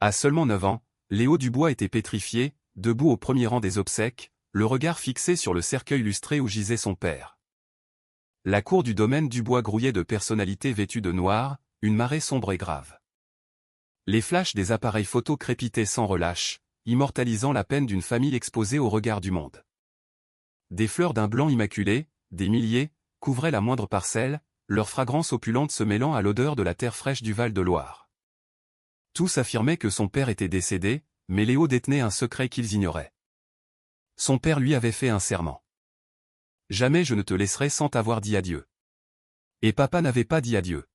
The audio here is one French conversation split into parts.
À seulement 9 ans, Léo Dubois était pétrifié, debout au premier rang des obsèques, le regard fixé sur le cercueil lustré où gisait son père. La cour du domaine Dubois grouillait de personnalités vêtues de noir, une marée sombre et grave. Les flashs des appareils photo crépitaient sans relâche, immortalisant la peine d'une famille exposée au regard du monde. Des fleurs d'un blanc immaculé, des milliers, couvraient la moindre parcelle, leur fragrance opulente se mêlant à l'odeur de la terre fraîche du Val-de-Loire. Tous affirmaient que son père était décédé, mais Léo détenait un secret qu'ils ignoraient. Son père lui avait fait un serment. « Jamais je ne te laisserai sans t'avoir dit adieu. » Et papa n'avait pas dit adieu.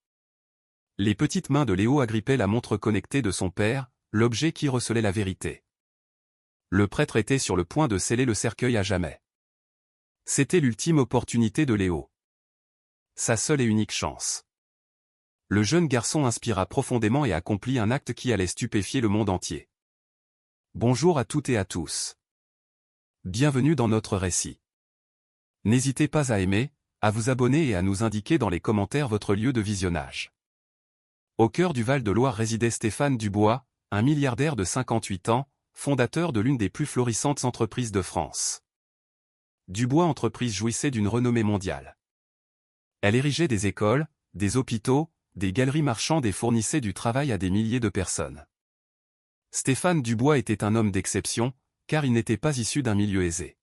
Les petites mains de Léo agrippaient la montre connectée de son père, l'objet qui recelait la vérité. Le prêtre était sur le point de sceller le cercueil à jamais. C'était l'ultime opportunité de Léo. Sa seule et unique chance. Le jeune garçon inspira profondément et accomplit un acte qui allait stupéfier le monde entier. Bonjour à toutes et à tous. Bienvenue dans notre récit. N'hésitez pas à aimer, à vous abonner et à nous indiquer dans les commentaires votre lieu de visionnage. Au cœur du Val-de-Loire résidait Stéphane Dubois, un milliardaire de 58 ans, fondateur de l'une des plus florissantes entreprises de France. Dubois Entreprises jouissait d'une renommée mondiale. Elle érigeait des écoles, des hôpitaux, des galeries marchandes et fournissait du travail à des milliers de personnes. Stéphane Dubois était un homme d'exception, car il n'était pas issu d'un milieu aisé.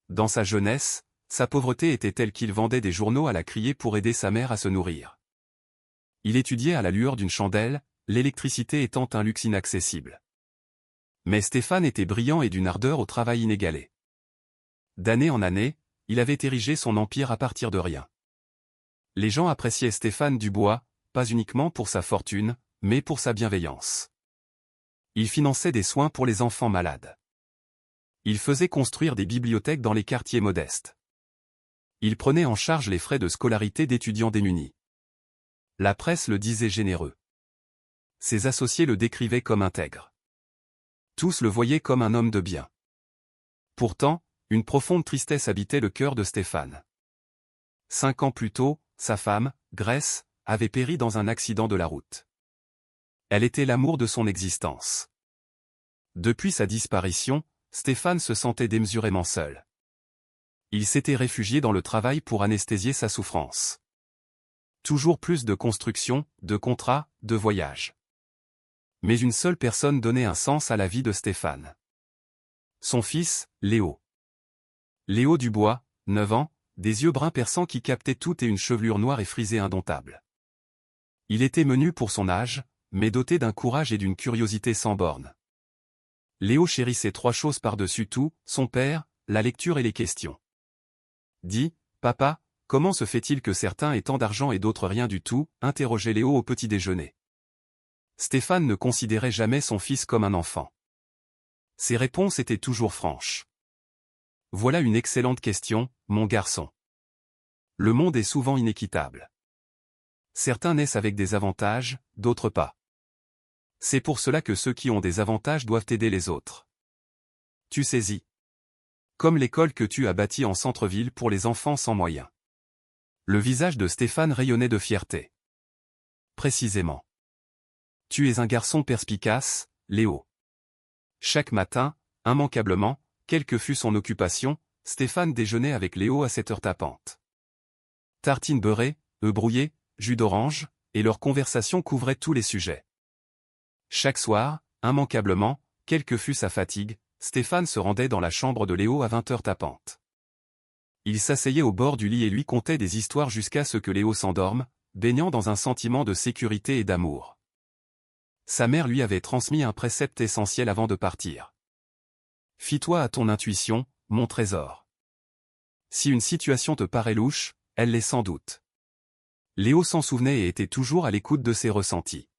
Dans sa jeunesse, sa pauvreté était telle qu'il vendait des journaux à la criée pour aider sa mère à se nourrir. Il étudiait à la lueur d'une chandelle, l'électricité étant un luxe inaccessible. Mais Stéphane était brillant et d'une ardeur au travail inégalé. D'année en année, il avait érigé son empire à partir de rien. Les gens appréciaient Stéphane Dubois, pas uniquement pour sa fortune, mais pour sa bienveillance. Il finançait des soins pour les enfants malades. Il faisait construire des bibliothèques dans les quartiers modestes. Il prenait en charge les frais de scolarité d'étudiants démunis. La presse le disait généreux. Ses associés le décrivaient comme intègre. Tous le voyaient comme un homme de bien. Pourtant, une profonde tristesse habitait le cœur de Stéphane. 5 ans plus tôt, sa femme, Grace, avait péri dans un accident de la route. Elle était l'amour de son existence. Depuis sa disparition, Stéphane se sentait démesurément seul. Il s'était réfugié dans le travail pour anesthésier sa souffrance. Toujours plus de construction, de contrats, de voyages. Mais une seule personne donnait un sens à la vie de Stéphane. Son fils, Léo. Léo Dubois, 9 ans, des yeux bruns perçants qui captaient tout et une chevelure noire et frisée indomptable. Il était menu pour son âge, mais doté d'un courage et d'une curiosité sans bornes. Léo chérissait 3 choses par-dessus tout, son père, la lecture et les questions. « Dis, papa, comment se fait-il que certains aient tant d'argent et d'autres rien du tout ?» interrogeait Léo au petit déjeuner. Stéphane ne considérait jamais son fils comme un enfant. Ses réponses étaient toujours franches. « Voilà une excellente question, mon garçon. Le monde est souvent inéquitable. Certains naissent avec des avantages, d'autres pas. C'est pour cela que ceux qui ont des avantages doivent aider les autres. Tu saisis. Comme l'école que tu as bâtie en centre-ville pour les enfants sans moyens. » Le visage de Stéphane rayonnait de fierté. Précisément. Tu es un garçon perspicace, Léo. Chaque matin, immanquablement, quelle que fût son occupation, Stéphane déjeunait avec Léo à cette heure tapante. Tartines beurrées, œufs brouillés, jus d'orange, et leur conversation couvrait tous les sujets. Chaque soir, immanquablement, quelle que fût sa fatigue, Stéphane se rendait dans la chambre de Léo à 20h tapante. Il s'asseyait au bord du lit et lui contait des histoires jusqu'à ce que Léo s'endorme, baignant dans un sentiment de sécurité et d'amour. Sa mère lui avait transmis un précepte essentiel avant de partir. « Fie-toi à ton intuition, mon trésor. Si une situation te paraît louche, elle l'est sans doute. » Léo s'en souvenait et était toujours à l'écoute de ses ressentis.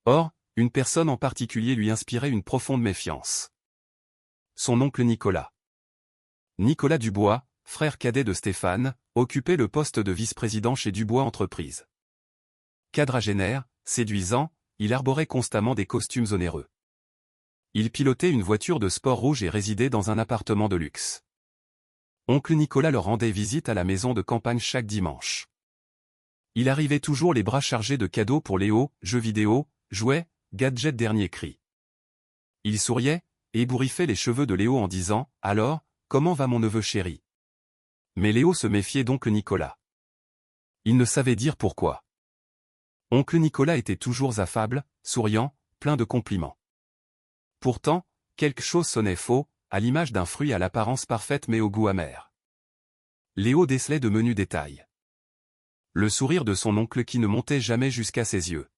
Or, une personne en particulier lui inspirait une profonde méfiance. Son oncle Nicolas. Nicolas Dubois, frère cadet de Stéphane, occupait le poste de vice-président chez Dubois Entreprises. Quadragénaire, séduisant, il arborait constamment des costumes onéreux. Il pilotait une voiture de sport rouge et résidait dans un appartement de luxe. Oncle Nicolas leur rendait visite à la maison de campagne chaque dimanche. Il arrivait toujours les bras chargés de cadeaux pour Léo, jeux vidéo, jouets, gadget dernier cri. Il souriait, et ébouriffait les cheveux de Léo en disant « Alors, comment va mon neveu chéri ?» Mais Léo se méfiait d'oncle Nicolas. Il ne savait dire pourquoi. Oncle Nicolas était toujours affable, souriant, plein de compliments. Pourtant, quelque chose sonnait faux, à l'image d'un fruit à l'apparence parfaite mais au goût amer. Léo décelait de menus détails. Le sourire de son oncle qui ne montait jamais jusqu'à ses yeux.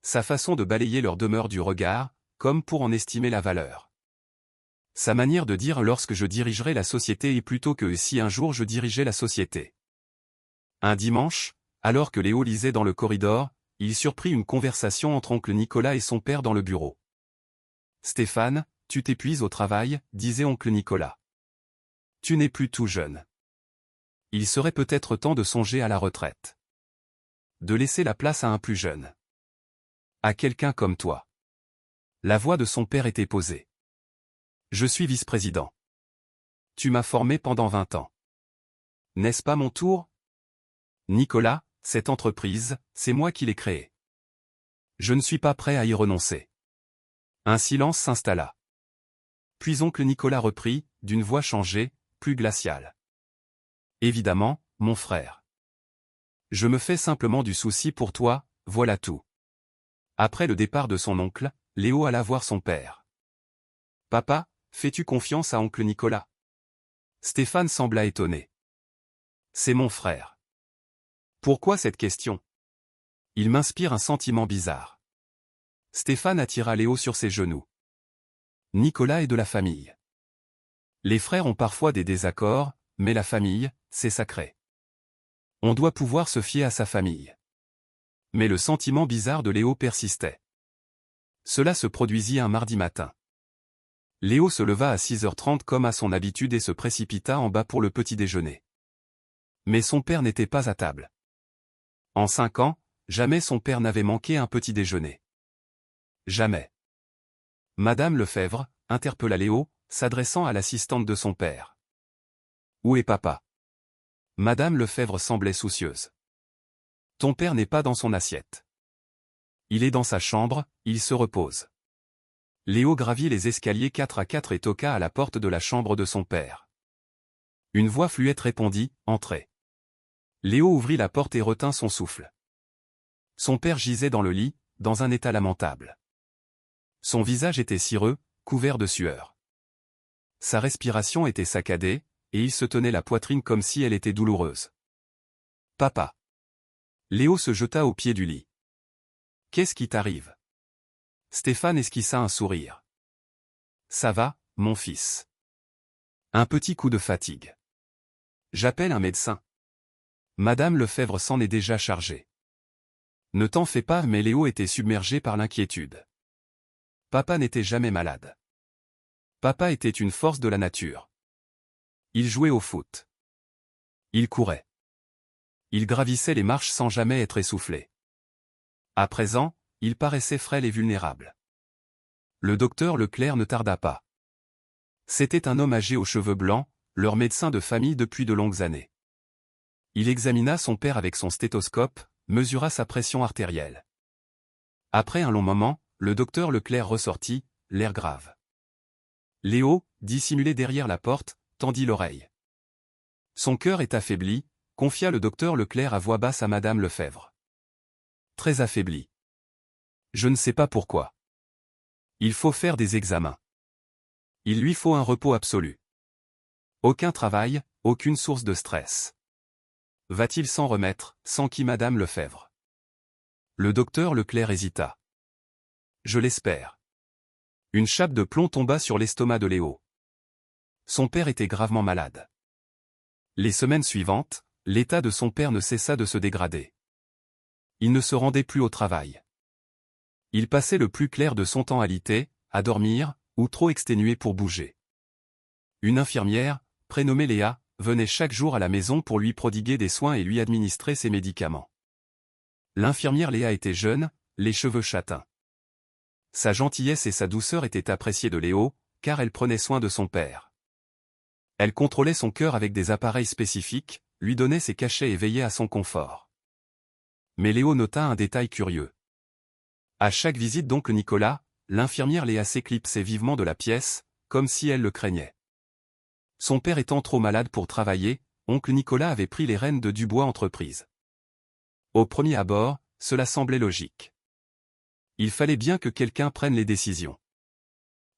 Sa façon de balayer leur demeure du regard, comme pour en estimer la valeur. Sa manière de dire lorsque je dirigerai la société et plutôt que si un jour je dirigeais la société. Un dimanche, alors que Léo lisait dans le corridor, il surprit une conversation entre oncle Nicolas et son père dans le bureau. « Stéphane, tu t'épuises au travail, disait oncle Nicolas. Tu n'es plus tout jeune. Il serait peut-être temps de songer à la retraite. De laisser la place à un plus jeune. À quelqu'un comme toi. » La voix de son père était posée. « Je suis vice-président. Tu m'as formé pendant 20 ans. N'est-ce pas mon tour ? Nicolas, cette entreprise, c'est moi qui l'ai créée. Je ne suis pas prêt à y renoncer. » Un silence s'installa. Puis oncle Nicolas reprit, d'une voix changée, plus glaciale. « Évidemment, mon frère. Je me fais simplement du souci pour toi, voilà tout. » Après le départ de son oncle, Léo alla voir son père. « Papa, fais-tu confiance à oncle Nicolas ?» Stéphane sembla étonné. « C'est mon frère. Pourquoi cette question ? Il m'inspire un sentiment bizarre. » Stéphane attira Léo sur ses genoux. « Nicolas est de la famille. Les frères ont parfois des désaccords, mais la famille, c'est sacré. On doit pouvoir se fier à sa famille. » Mais le sentiment bizarre de Léo persistait. Cela se produisit un mardi matin. Léo se leva à 6h30 comme à son habitude et se précipita en bas pour le petit déjeuner. Mais son père n'était pas à table. En 5 ans, jamais son père n'avait manqué un petit déjeuner. Jamais. « Madame Lefebvre » interpella Léo, s'adressant à l'assistante de son père. « Où est papa ?» Madame Lefebvre semblait soucieuse. « Ton père n'est pas dans son assiette. Il est dans sa chambre, il se repose. » Léo gravit les escaliers 4 à 4 et toqua à la porte de la chambre de son père. Une voix fluette répondit « Entrez ». Léo ouvrit la porte et retint son souffle. Son père gisait dans le lit, dans un état lamentable. Son visage était cireux, couvert de sueur. Sa respiration était saccadée, et il se tenait la poitrine comme si elle était douloureuse. « Papa !» Léo se jeta au pied du lit. « Qu'est-ce qui t'arrive ?» Stéphane esquissa un sourire. « Ça va, mon fils. Un petit coup de fatigue. J'appelle un médecin. » Madame Lefebvre s'en est déjà chargée. « Ne t'en fais pas » mais Léo était submergé par l'inquiétude. Papa n'était jamais malade. Papa était une force de la nature. Il jouait au foot. Il courait. Il gravissait les marches sans jamais être essoufflé. À présent, il paraissait frêle et vulnérable. Le docteur Leclerc ne tarda pas. C'était un homme âgé aux cheveux blancs, leur médecin de famille depuis de longues années. Il examina son père avec son stéthoscope, mesura sa pression artérielle. Après un long moment, le docteur Leclerc ressortit, l'air grave. Léo, dissimulé derrière la porte, tendit l'oreille. Son cœur est affaibli, confia le docteur Leclerc à voix basse à Madame Lefebvre. Très affaibli. Je ne sais pas pourquoi. Il faut faire des examens. Il lui faut un repos absolu. Aucun travail, aucune source de stress. Va-t-il s'en remettre, s'enquit Madame Lefebvre. Le docteur Leclerc hésita. Je l'espère. Une chape de plomb tomba sur l'estomac de Léo. Son père était gravement malade. Les semaines suivantes, l'état de son père ne cessa de se dégrader. Il ne se rendait plus au travail. Il passait le plus clair de son temps à liter, à dormir, ou trop exténué pour bouger. Une infirmière, prénommée Léa, venait chaque jour à la maison pour lui prodiguer des soins et lui administrer ses médicaments. L'infirmière Léa était jeune, les cheveux châtains. Sa gentillesse et sa douceur étaient appréciées de Léo, car elle prenait soin de son père. Elle contrôlait son cœur avec des appareils spécifiques, lui donnait ses cachets et veillait à son confort. Mais Léo nota un détail curieux. À chaque visite d'oncle Nicolas, l'infirmière Léa s'éclipsait vivement de la pièce, comme si elle le craignait. Son père étant trop malade pour travailler, oncle Nicolas avait pris les rênes de Dubois Entreprise. Au premier abord, cela semblait logique. Il fallait bien que quelqu'un prenne les décisions.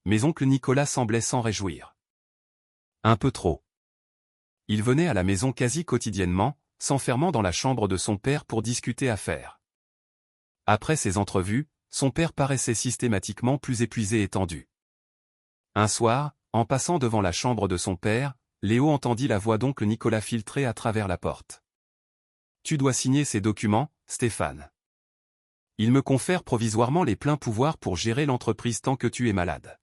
Mais oncle Nicolas semblait s'en réjouir. Un peu trop. Il venait à la maison quasi quotidiennement, s'enfermant dans la chambre de son père pour discuter affaires. Après ces entrevues, son père paraissait systématiquement plus épuisé et tendu. Un soir, en passant devant la chambre de son père, Léo entendit la voix d'oncle Nicolas filtrer à travers la porte. « Tu dois signer ces documents, Stéphane. Ils me confèrent provisoirement les pleins pouvoirs pour gérer l'entreprise tant que tu es malade. »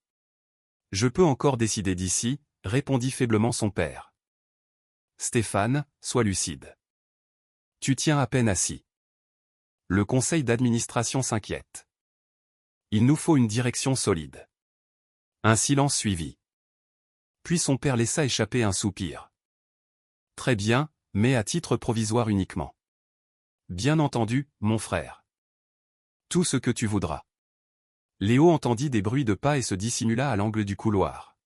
« Je peux encore décider d'ici, » répondit faiblement son père. « Stéphane, sois lucide. Tu tiens à peine assis. Le conseil d'administration s'inquiète. Il nous faut une direction solide. » Un silence suivit. Puis son père laissa échapper un soupir. « Très bien, mais à titre provisoire uniquement. »« Bien entendu, mon frère. Tout ce que tu voudras. » Léo entendit des bruits de pas et se dissimula à l'angle du couloir.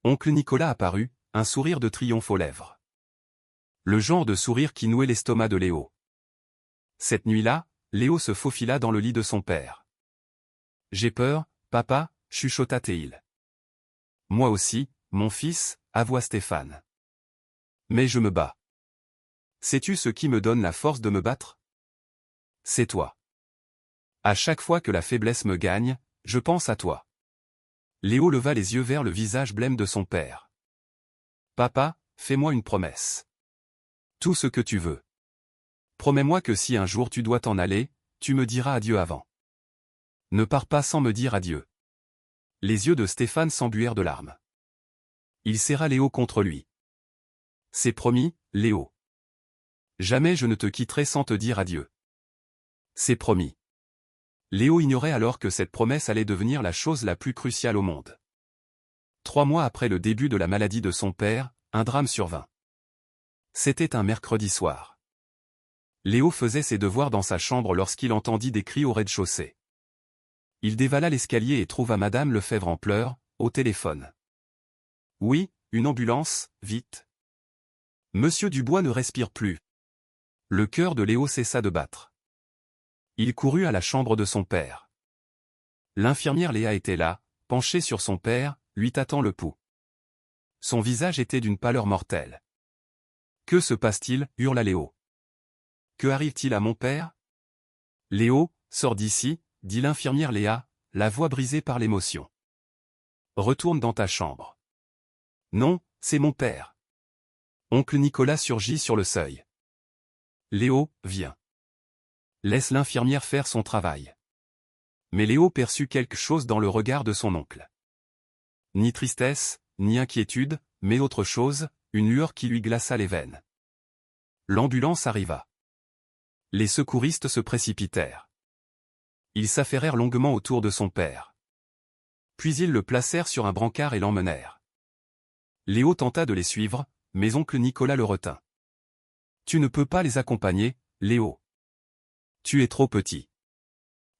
Oncle Nicolas apparut, un sourire de triomphe aux lèvres. Le genre de sourire qui nouait l'estomac de Léo. Cette nuit-là, Léo se faufila dans le lit de son père. « J'ai peur, papa, » chuchota Théil. « Moi aussi, mon fils, » avoua Stéphane. « Mais je me bats. Sais-tu ce qui me donne la force de me battre? C'est toi. À chaque fois que la faiblesse me gagne, je pense à toi. » Léo leva les yeux vers le visage blême de son père. « Papa, fais-moi une promesse. Tout ce que tu veux. Promets-moi que si un jour tu dois t'en aller, tu me diras adieu avant. Ne pars pas sans me dire adieu. » Les yeux de Stéphane s'embuèrent de larmes. Il serra Léo contre lui. « C'est promis, Léo. Jamais je ne te quitterai sans te dire adieu. C'est promis. » Léo ignorait alors que cette promesse allait devenir la chose la plus cruciale au monde. 3 mois après le début de la maladie de son père, un drame survint. C'était un mercredi soir. Léo faisait ses devoirs dans sa chambre lorsqu'il entendit des cris au rez-de-chaussée. Il dévala l'escalier et trouva Madame Lefebvre en pleurs, au téléphone. « Oui, une ambulance, vite. Monsieur Dubois ne respire plus. » Le cœur de Léo cessa de battre. Il courut à la chambre de son père. L'infirmière Léa était là, penchée sur son père, lui tâtant le pouls. Son visage était d'une pâleur mortelle. « Que se passe-t-il » hurla Léo. « Que arrive-t-il à mon père ?»« Léo, sors d'ici » dit l'infirmière Léa, la voix brisée par l'émotion. « Retourne dans ta chambre. »« Non, c'est mon père. » Oncle Nicolas surgit sur le seuil. « Léo, viens. Laisse l'infirmière faire son travail. » Mais Léo perçut quelque chose dans le regard de son oncle. Ni tristesse, ni inquiétude, mais autre chose, une lueur qui lui glaça les veines. L'ambulance arriva. Les secouristes se précipitèrent. Ils s'affairèrent longuement autour de son père. Puis ils le placèrent sur un brancard et l'emmenèrent. Léo tenta de les suivre, mais oncle Nicolas le retint. « Tu ne peux pas les accompagner, Léo. Tu es trop petit. »«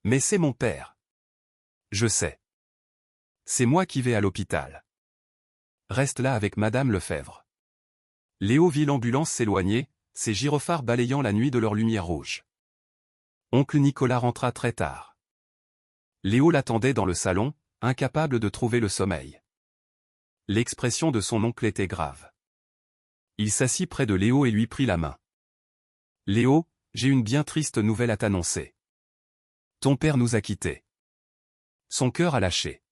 Mais c'est mon père. »« Je sais. C'est moi qui vais à l'hôpital. Reste là avec Madame Lefebvre. » Léo vit l'ambulance s'éloigner, ses gyrophares balayant la nuit de leur lumière rouge. Oncle Nicolas rentra très tard. Léo l'attendait dans le salon, incapable de trouver le sommeil. L'expression de son oncle était grave. Il s'assit près de Léo et lui prit la main. « Léo, j'ai une bien triste nouvelle à t'annoncer. Ton père nous a quittés. Son cœur a lâché.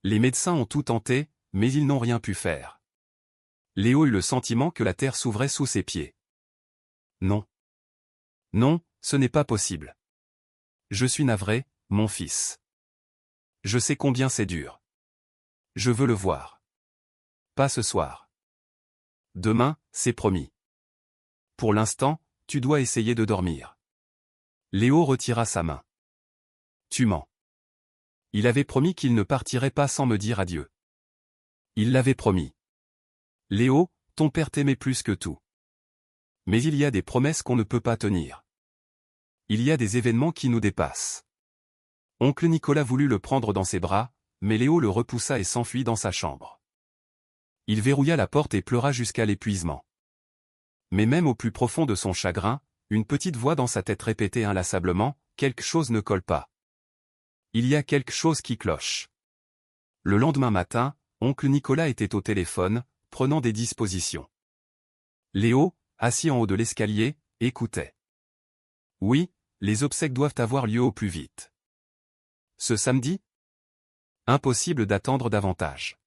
Les médecins ont tout tenté, mais ils n'ont rien pu faire. » Léo eut le sentiment que la terre s'ouvrait sous ses pieds. « Non. Non, ce n'est pas possible. Je suis navré, mon fils. Je sais combien c'est dur. Je veux le voir. Pas ce soir. Demain, c'est promis. Pour l'instant, tu dois essayer de dormir. » Léo retira sa main. « Tu mens. Il avait promis qu'il ne partirait pas sans me dire adieu. Il l'avait promis. Léo, ton père t'aimait plus que tout. Mais il y a des promesses qu'on ne peut pas tenir. Il y a des événements qui nous dépassent. Oncle Nicolas voulut le prendre dans ses bras, mais Léo le repoussa et s'enfuit dans sa chambre. Il verrouilla la porte et pleura jusqu'à l'épuisement. Mais même au plus profond de son chagrin, une petite voix dans sa tête répétait inlassablement, « Quelque chose ne colle pas. Il y a quelque chose qui cloche. » Le lendemain matin, oncle Nicolas était au téléphone, prenant des dispositions. Léo, assis en haut de l'escalier, écoutait. « Oui, les obsèques doivent avoir lieu au plus vite. » « Ce samedi ? » Impossible d'attendre davantage.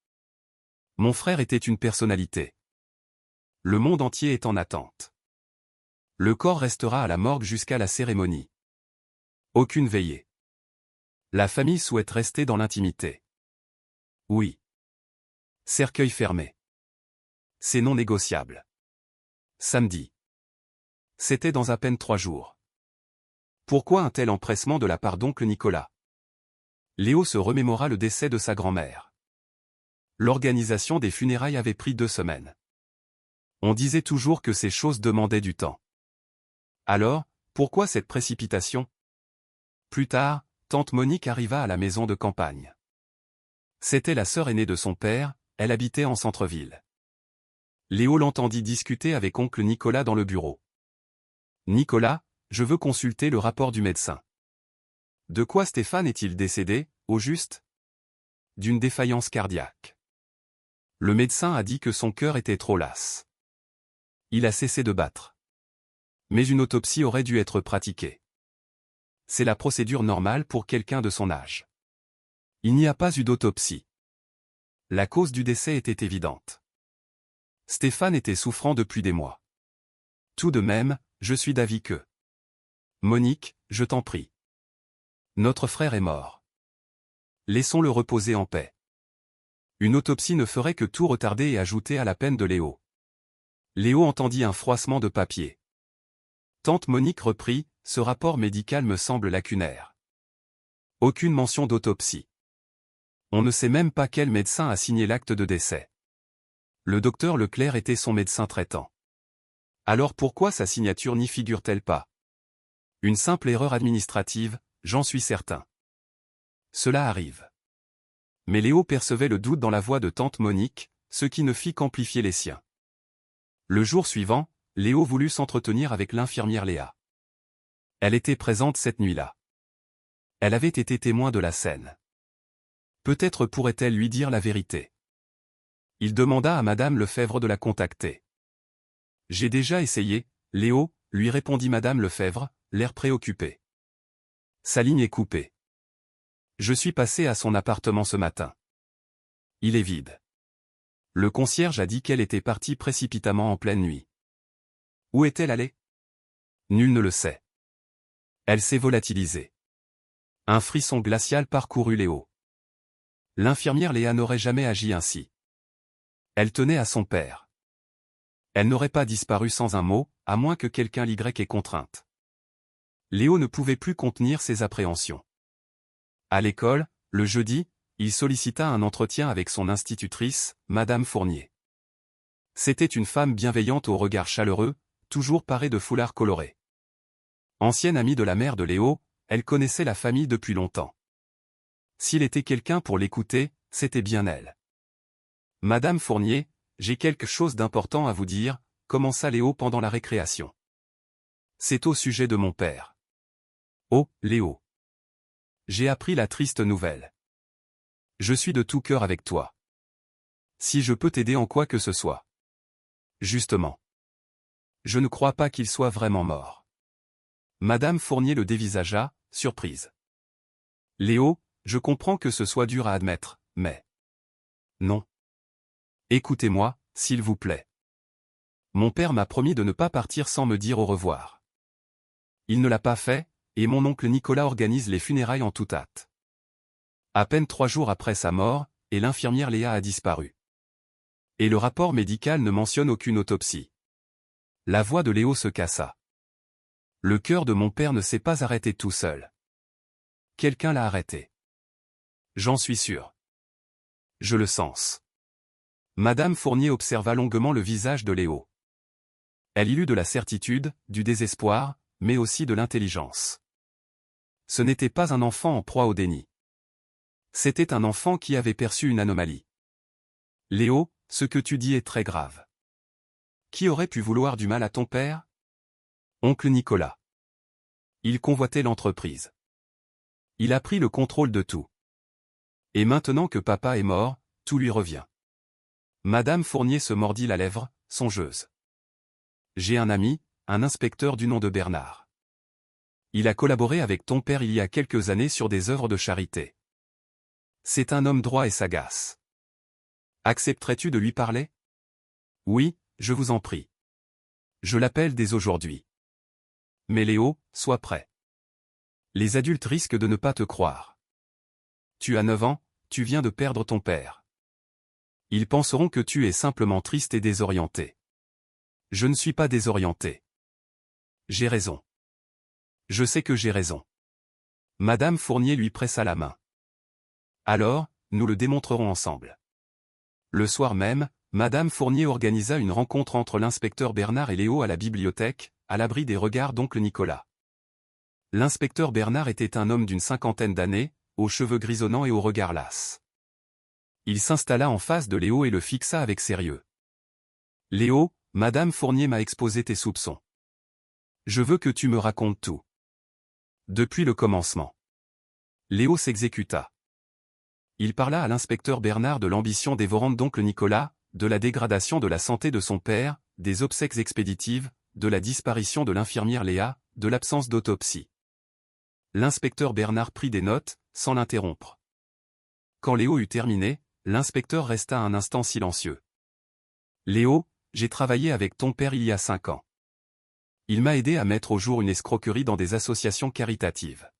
Mon frère était une personnalité. Le monde entier est en attente. Le corps restera à la morgue jusqu'à la cérémonie. Aucune veillée. La famille souhaite rester dans l'intimité. Oui. Cercueil fermé. C'est non négociable. Samedi. C'était dans à peine 3 jours. Pourquoi un tel empressement de la part d'oncle Nicolas ? Léo se remémora le décès de sa grand-mère. L'organisation des funérailles avait pris 2 semaines. On disait toujours que ces choses demandaient du temps. Alors, pourquoi cette précipitation ? Plus tard, tante Monique arriva à la maison de campagne. C'était la sœur aînée de son père, elle habitait en centre-ville. Léo l'entendit discuter avec oncle Nicolas dans le bureau. « Nicolas, je veux consulter le rapport du médecin. » « De quoi Stéphane est-il décédé, au juste ? » ?»« D'une défaillance cardiaque. Le médecin a dit que son cœur était trop las. Il a cessé de battre. Mais une autopsie aurait dû être pratiquée. C'est la procédure normale pour quelqu'un de son âge. Il n'y a pas eu d'autopsie. La cause du décès était évidente. Stéphane était souffrant depuis des mois. Tout de même, je suis d'avis que... Monique, je t'en prie. Notre frère est mort. Laissons-le reposer en paix. Une autopsie ne ferait que tout retarder et ajouter à la peine de Léo. Léo entendit un froissement de papier. Tante Monique reprit, « Ce rapport médical me semble lacunaire. Aucune mention d'autopsie. On ne sait même pas quel médecin a signé l'acte de décès. Le docteur Leclerc était son médecin traitant. Alors pourquoi sa signature n'y figure-t-elle pas? Une simple erreur administrative, j'en suis certain. Cela arrive. » Mais Léo percevait le doute dans la voix de tante Monique, ce qui ne fit qu'amplifier les siens. Le jour suivant, Léo voulut s'entretenir avec l'infirmière Léa. Elle était présente cette nuit-là. Elle avait été témoin de la scène. Peut-être pourrait-elle lui dire la vérité. Il demanda à madame Lefebvre de la contacter. « J'ai déjà essayé, Léo, » lui répondit madame Lefebvre, l'air préoccupé. Sa ligne est coupée. Je suis passé à son appartement ce matin. Il est vide. Le concierge a dit qu'elle était partie précipitamment en pleine nuit. Où est-elle allée? Nul ne le sait. Elle s'est volatilisée. Un frisson glacial parcourut Léo. L'infirmière Léa n'aurait jamais agi ainsi. Elle tenait à son père. Elle n'aurait pas disparu sans un mot, à moins que quelqu'un l'y ait contrainte. Léo ne pouvait plus contenir ses appréhensions. À l'école, le jeudi, il sollicita un entretien avec son institutrice, Madame Fournier. C'était une femme bienveillante au regard chaleureux, toujours parée de foulards colorés. Ancienne amie de la mère de Léo, elle connaissait la famille depuis longtemps. S'il était quelqu'un pour l'écouter, c'était bien elle. « Madame Fournier, j'ai quelque chose d'important à vous dire, » commença Léo pendant la récréation. « C'est au sujet de mon père. » « Oh, Léo. J'ai appris la triste nouvelle. Je suis de tout cœur avec toi. Si je peux t'aider en quoi que ce soit. » « Justement. Je ne crois pas qu'il soit vraiment mort. » Madame Fournier le dévisagea, surprise. « Léo, je comprends que ce soit dur à admettre, mais... » « Non. Écoutez-moi, s'il vous plaît. Mon père m'a promis de ne pas partir sans me dire au revoir. Il ne l'a pas fait, et mon oncle Nicolas organise les funérailles en toute hâte. À peine 3 jours après sa mort, et l'infirmière Léa a disparu. Et le rapport médical ne mentionne aucune autopsie. La voix de Léo se cassa. Le cœur de mon père ne s'est pas arrêté tout seul. Quelqu'un l'a arrêté. J'en suis sûr. Je le sens. Madame Fournier observa longuement le visage de Léo. Elle y lut de la certitude, du désespoir, mais aussi de l'intelligence. Ce n'était pas un enfant en proie au déni. C'était un enfant qui avait perçu une anomalie. Léo, ce que tu dis est très grave. Qui aurait pu vouloir du mal à ton père? Oncle Nicolas. Il convoitait l'entreprise. Il a pris le contrôle de tout. Et maintenant que papa est mort, tout lui revient. Madame Fournier se mordit la lèvre, songeuse. J'ai un ami, un inspecteur du nom de Bernard. Il a collaboré avec ton père il y a quelques années sur des œuvres de charité. C'est un homme droit et sagace. Accepterais-tu de lui parler? Oui, je vous en prie. Je l'appelle dès aujourd'hui. Mais Léo, sois prêt. Les adultes risquent de ne pas te croire. Tu as 9 ans, tu viens de perdre ton père. Ils penseront que tu es simplement triste et désorienté. Je ne suis pas désorienté. J'ai raison. Je sais que j'ai raison. Madame Fournier lui pressa la main. Alors, nous le démontrerons ensemble. Le soir même, Madame Fournier organisa une rencontre entre l'inspecteur Bernard et Léo à la bibliothèque, à l'abri des regards d'oncle Nicolas. L'inspecteur Bernard était un homme d'une 50aine d'années, aux cheveux grisonnants et au regard las. Il s'installa en face de Léo et le fixa avec sérieux. « Léo, Madame Fournier m'a exposé tes soupçons. Je veux que tu me racontes tout. Depuis le commencement. » Léo s'exécuta. Il parla à l'inspecteur Bernard de l'ambition dévorante d'oncle Nicolas, de la dégradation de la santé de son père, des obsèques expéditives, de la disparition de l'infirmière Léa, de l'absence d'autopsie. L'inspecteur Bernard prit des notes, sans l'interrompre. Quand Léo eut terminé, l'inspecteur resta un instant silencieux. « Léo, j'ai travaillé avec ton père il y a 5 ans. Il m'a aidé à mettre au jour une escroquerie dans des associations caritatives.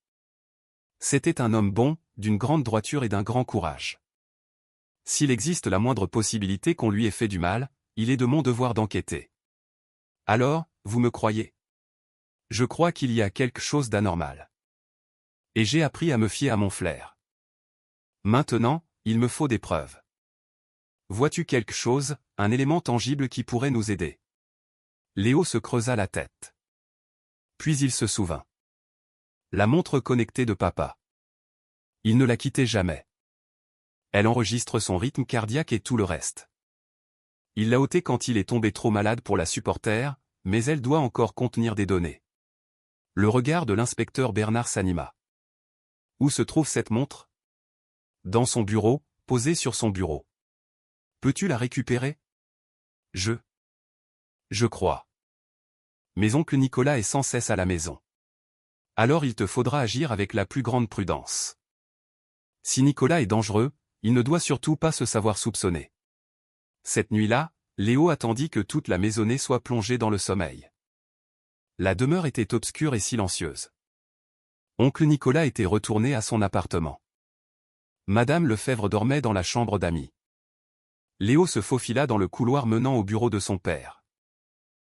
C'était un homme bon, d'une grande droiture et d'un grand courage. S'il existe la moindre possibilité qu'on lui ait fait du mal, il est de mon devoir d'enquêter. Alors, vous me croyez? Je crois qu'il y a quelque chose d'anormal. Et j'ai appris à me fier à mon flair. Maintenant, il me faut des preuves. Vois-tu quelque chose, un élément tangible qui pourrait nous aider? » Léo se creusa la tête. Puis il se souvint. La montre connectée de papa. Il ne la quittait jamais. Elle enregistre son rythme cardiaque et tout le reste. Il l'a ôtée quand il est tombé trop malade pour la supporter, mais elle doit encore contenir des données. Le regard de l'inspecteur Bernard s'anima. Où se trouve cette montre? Dans son bureau, posée sur son bureau. Peux-tu la récupérer? Je crois. Mais oncle Nicolas est sans cesse à la maison. Alors il te faudra agir avec la plus grande prudence. Si Nicolas est dangereux, il ne doit surtout pas se savoir soupçonner. Cette nuit-là, Léo attendit que toute la maisonnée soit plongée dans le sommeil. La demeure était obscure et silencieuse. Oncle Nicolas était retourné à son appartement. Madame Lefebvre dormait dans la chambre d'amis. Léo se faufila dans le couloir menant au bureau de son père.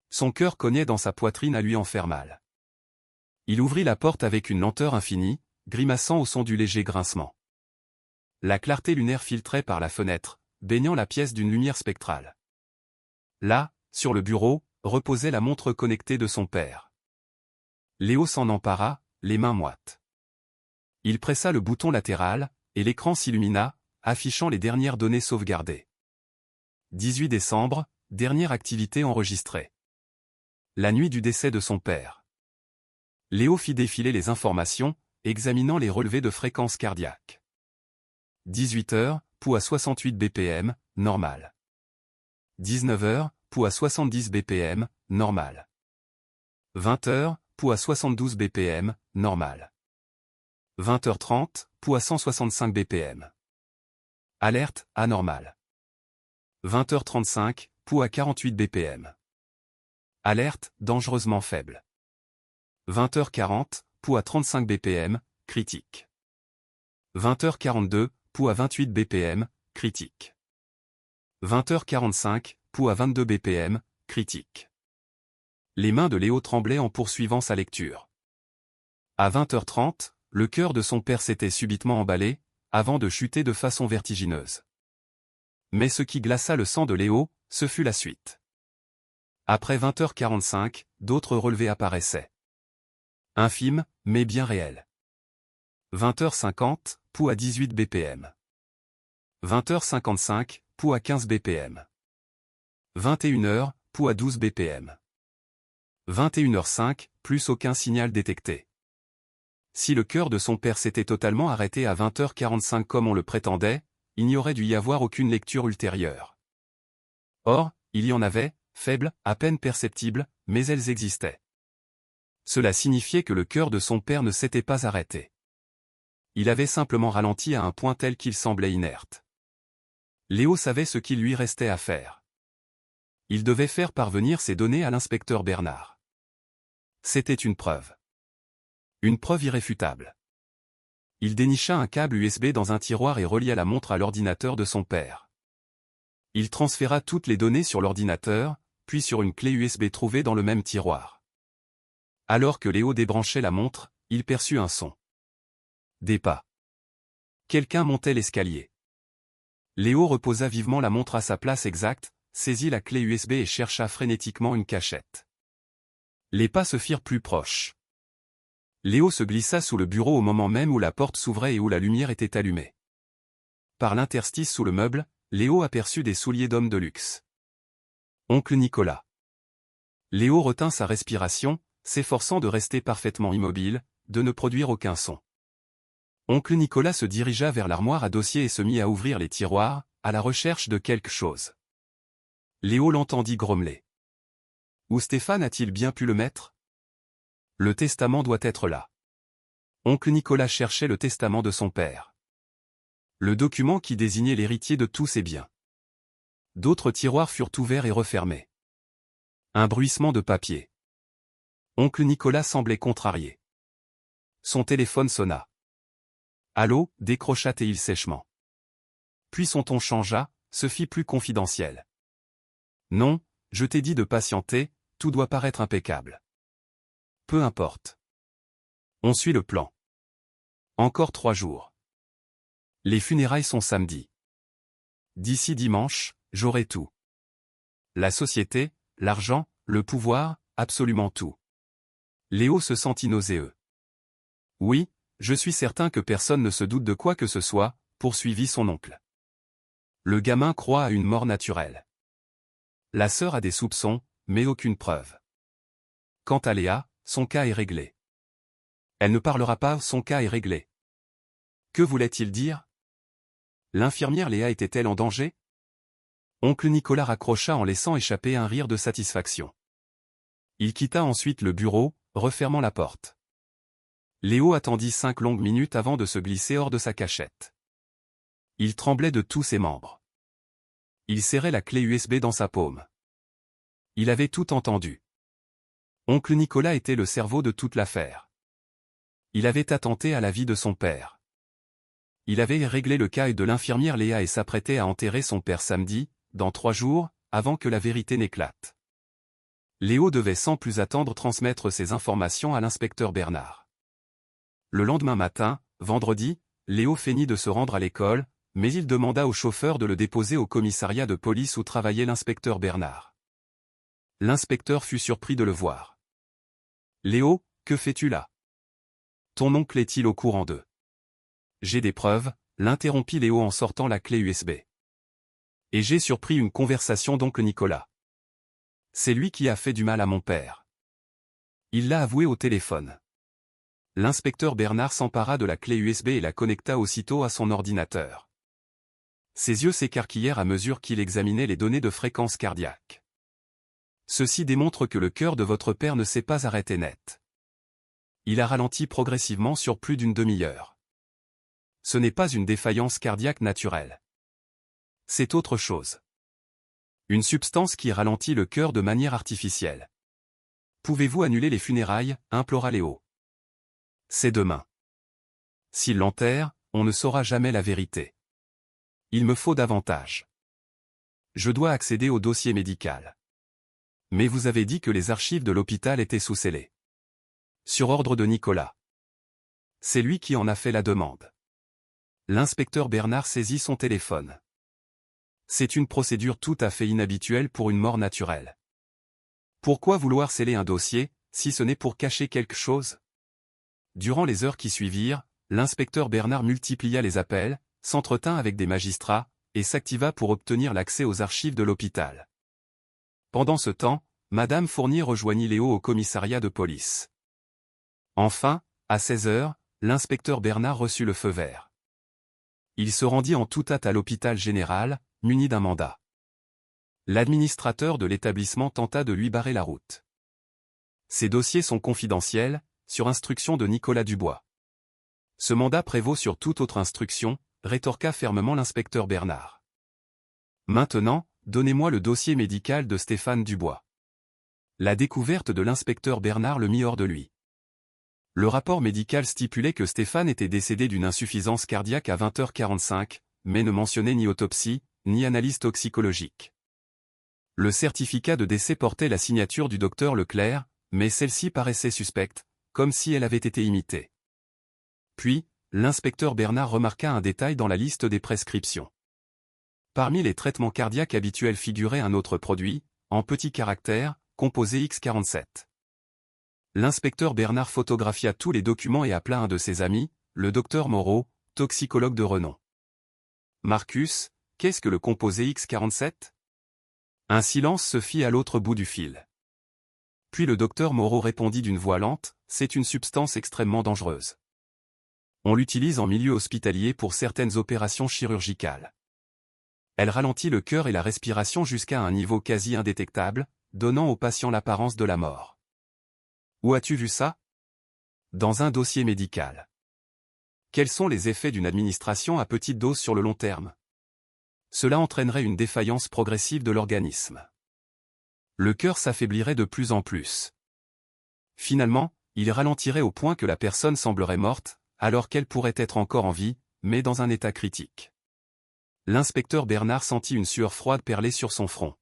Son cœur cognait dans sa poitrine à lui en faire mal. Il ouvrit la porte avec une lenteur infinie, grimaçant au son du léger grincement. La clarté lunaire filtrait par la fenêtre, baignant la pièce d'une lumière spectrale. Là, sur le bureau, reposait la montre connectée de son père. Léo s'en empara, les mains moites. Il pressa le bouton latéral, et l'écran s'illumina, affichant les dernières données sauvegardées. 18 décembre, dernière activité enregistrée. La nuit du décès de son père. Léo fit défiler les informations, examinant les relevés de fréquence cardiaque. 18 h, pouls à 68 BPM, normal. 19 h, pouls à 70 BPM, normal. 20 h, pouls à 72 BPM, normal. 20h30, pouls à 165 BPM. Alerte, anormal. 20h35, pouls à 48 BPM. Alerte, dangereusement faible. 20h40, pouls à 35 BPM, critique. 20h42, pouls à 28 BPM, critique. 20h45, pouls à 22 BPM, critique. Les mains de Léo tremblaient en poursuivant sa lecture. À 20h30, le cœur de son père s'était subitement emballé, avant de chuter de façon vertigineuse. Mais ce qui glaça le sang de Léo, ce fut la suite. Après 20h45, d'autres relevés apparaissaient. Infimes, mais bien réels. 20h50, pouls à 18 bpm. 20h55, pouls à 15 bpm. 21h, pouls à 12 bpm. 21h05, plus aucun signal détecté. Si le cœur de son père s'était totalement arrêté à 20h45 comme on le prétendait, il n'y aurait dû y avoir aucune lecture ultérieure. Or, il y en avait, faibles, à peine perceptibles, mais elles existaient. Cela signifiait que le cœur de son père ne s'était pas arrêté. Il avait simplement ralenti à un point tel qu'il semblait inerte. Léo savait ce qu'il lui restait à faire. Il devait faire parvenir ces données à l'inspecteur Bernard. C'était une preuve. Une preuve irréfutable. Il dénicha un câble USB dans un tiroir et relia la montre à l'ordinateur de son père. Il transféra toutes les données sur l'ordinateur, puis sur une clé USB trouvée dans le même tiroir. Alors que Léo débranchait la montre, il perçut un son. Des pas. Quelqu'un montait l'escalier. Léo reposa vivement la montre à sa place exacte, saisit la clé USB et chercha frénétiquement une cachette. Les pas se firent plus proches. Léo se glissa sous le bureau au moment même où la porte s'ouvrait et où la lumière était allumée. Par l'interstice sous le meuble, Léo aperçut des souliers d'homme de luxe. Oncle Nicolas. Léo retint sa respiration, s'efforçant de rester parfaitement immobile, de ne produire aucun son. Oncle Nicolas se dirigea vers l'armoire à dossier et se mit à ouvrir les tiroirs, à la recherche de quelque chose. Léo l'entendit grommeler. Où Stéphane a-t-il bien pu le mettre? Le testament doit être là. Oncle Nicolas cherchait le testament de son père. Le document qui désignait l'héritier de tous ses biens. D'autres tiroirs furent ouverts et refermés. Un bruissement de papier. Oncle Nicolas semblait contrarié. Son téléphone sonna. Allô, décrocha-t-il sèchement. Puis son ton changea, se fit plus confidentiel. Non, je t'ai dit de patienter, tout doit paraître impeccable. Peu importe. On suit le plan. Encore 3 jours. Les funérailles sont samedi. D'ici dimanche, j'aurai tout. La société, l'argent, le pouvoir, absolument tout. Léo se sentit nauséeux. Oui, je suis certain que personne ne se doute de quoi que ce soit, poursuivit son oncle. Le gamin croit à une mort naturelle. La sœur a des soupçons, mais aucune preuve. Quant à Léa, son cas est réglé. Elle ne parlera pas, son cas est réglé. Que voulait-il dire? L'infirmière Léa était-elle en danger? Oncle Nicolas raccrocha en laissant échapper un rire de satisfaction. Il quitta ensuite le bureau, refermant la porte. Léo attendit 5 longues minutes avant de se glisser hors de sa cachette. Il tremblait de tous ses membres. Il serrait la clé USB dans sa paume. Il avait tout entendu. Oncle Nicolas était le cerveau de toute l'affaire. Il avait attenté à la vie de son père. Il avait réglé le cas de l'infirmière Léa et s'apprêtait à enterrer son père samedi, dans 3 jours, avant que la vérité n'éclate. Léo devait sans plus attendre transmettre ces informations à l'inspecteur Bernard. Le lendemain matin, vendredi, Léo feignit de se rendre à l'école, mais il demanda au chauffeur de le déposer au commissariat de police où travaillait l'inspecteur Bernard. L'inspecteur fut surpris de le voir. « Léo, que fais-tu là? Ton oncle est-il au courant d'eux? » J'ai des preuves, l'interrompit Léo en sortant la clé USB. Et j'ai surpris une conversation d'oncle Nicolas. C'est lui qui a fait du mal à mon père. Il l'a avoué au téléphone. L'inspecteur Bernard s'empara de la clé USB et la connecta aussitôt à son ordinateur. Ses yeux s'écarquillèrent à mesure qu'il examinait les données de fréquence cardiaque. Ceci démontre que le cœur de votre père ne s'est pas arrêté net. Il a ralenti progressivement sur plus d'une demi-heure. Ce n'est pas une défaillance cardiaque naturelle. C'est autre chose. Une substance qui ralentit le cœur de manière artificielle. Pouvez-vous annuler les funérailles, implora Léo. C'est demain. S'il l'enterre, on ne saura jamais la vérité. Il me faut davantage. Je dois accéder au dossier médical. Mais vous avez dit que les archives de l'hôpital étaient sous scellés. Sur ordre de Nicolas. C'est lui qui en a fait la demande. L'inspecteur Bernard saisit son téléphone. C'est une procédure tout à fait inhabituelle pour une mort naturelle. Pourquoi vouloir sceller un dossier, si ce n'est pour cacher quelque chose? Durant les heures qui suivirent, l'inspecteur Bernard multiplia les appels, s'entretint avec des magistrats, et s'activa pour obtenir l'accès aux archives de l'hôpital. Pendant ce temps, Madame Fournier rejoignit Léo au commissariat de police. Enfin, à 16 heures, l'inspecteur Bernard reçut le feu vert. Il se rendit en toute hâte à l'hôpital général, muni d'un mandat. L'administrateur de l'établissement tenta de lui barrer la route. Ces dossiers sont confidentiels, sur instruction de Nicolas Dubois. Ce mandat prévaut sur toute autre instruction, rétorqua fermement l'inspecteur Bernard. Maintenant, donnez-moi le dossier médical de Stéphane Dubois. La découverte de l'inspecteur Bernard le mit hors de lui. Le rapport médical stipulait que Stéphane était décédé d'une insuffisance cardiaque à 20h45, mais ne mentionnait ni autopsie, ni analyse toxicologique. Le certificat de décès portait la signature du docteur Leclerc, mais celle-ci paraissait suspecte, comme si elle avait été imitée. Puis, l'inspecteur Bernard remarqua un détail dans la liste des prescriptions. Parmi les traitements cardiaques habituels figurait un autre produit, en petits caractères, composé X47. L'inspecteur Bernard photographia tous les documents et appela un de ses amis, le docteur Moreau, toxicologue de renom. « Marcus, qu'est-ce que le composé X47 ?» Un silence se fit à l'autre bout du fil. Puis le docteur Moreau répondit d'une voix lente, « C'est une substance extrêmement dangereuse. On l'utilise en milieu hospitalier pour certaines opérations chirurgicales. Elle ralentit le cœur et la respiration jusqu'à un niveau quasi indétectable, donnant au patient l'apparence de la mort. » Où as-tu vu ça? Dans un dossier médical. Quels sont les effets d'une administration à petite dose sur le long terme? Cela entraînerait une défaillance progressive de l'organisme. Le cœur s'affaiblirait de plus en plus. Finalement, il ralentirait au point que la personne semblerait morte, alors qu'elle pourrait être encore en vie, mais dans un état critique. L'inspecteur Bernard sentit une sueur froide perler sur son front.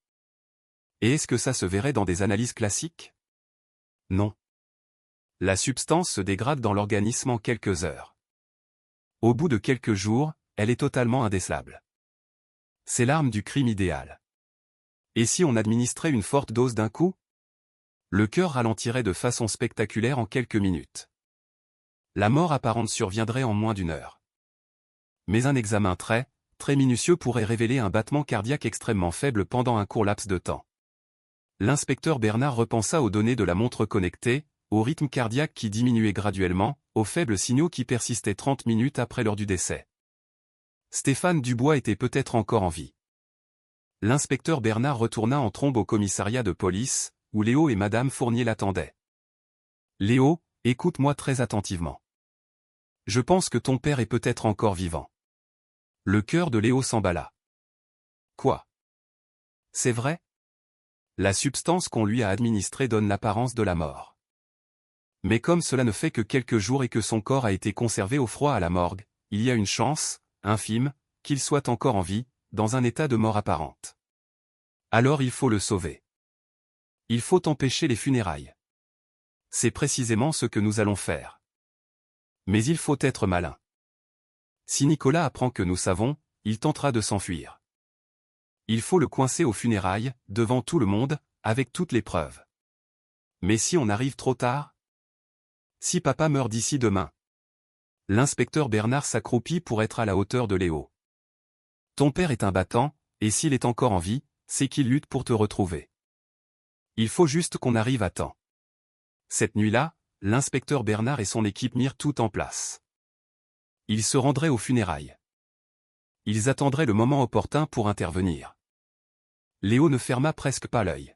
Et est-ce que ça se verrait dans des analyses classiques? Non. La substance se dégrade dans l'organisme en quelques heures. Au bout de quelques jours, elle est totalement indécelable. C'est l'arme du crime idéal. Et si on administrait une forte dose d'un coup? Le cœur ralentirait de façon spectaculaire en quelques minutes. La mort apparente surviendrait en moins d'une heure. Mais un examen très minutieux pourrait révéler un battement cardiaque extrêmement faible pendant un court laps de temps. L'inspecteur Bernard repensa aux données de la montre connectée, au rythme cardiaque qui diminuait graduellement, aux faibles signaux qui persistaient 30 minutes après l'heure du décès. Stéphane Dubois était peut-être encore en vie. L'inspecteur Bernard retourna en trombe au commissariat de police, où Léo et Madame Fournier l'attendaient. « Léo, écoute-moi très attentivement. Je pense que ton père est peut-être encore vivant. » Le cœur de Léo s'emballa. « Quoi? C'est vrai? La substance qu'on lui a administrée donne l'apparence de la mort. Mais comme cela ne fait que quelques jours et que son corps a été conservé au froid à la morgue, il y a une chance, infime, qu'il soit encore en vie, dans un état de mort apparente. Alors il faut le sauver. Il faut empêcher les funérailles. C'est précisément ce que nous allons faire. Mais il faut être malin. Si Nicolas apprend que nous savons, il tentera de s'enfuir. Il faut le coincer aux funérailles, devant tout le monde, avec toutes les preuves. Mais si on arrive trop tard? Si papa meurt d'ici demain? L'inspecteur Bernard s'accroupit pour être à la hauteur de Léo. Ton père est un battant, et s'il est encore en vie, c'est qu'il lutte pour te retrouver. Il faut juste qu'on arrive à temps. Cette nuit-là, l'inspecteur Bernard et son équipe mirent tout en place. Ils se rendraient aux funérailles. Ils attendraient le moment opportun pour intervenir. Léo ne ferma presque pas l'œil.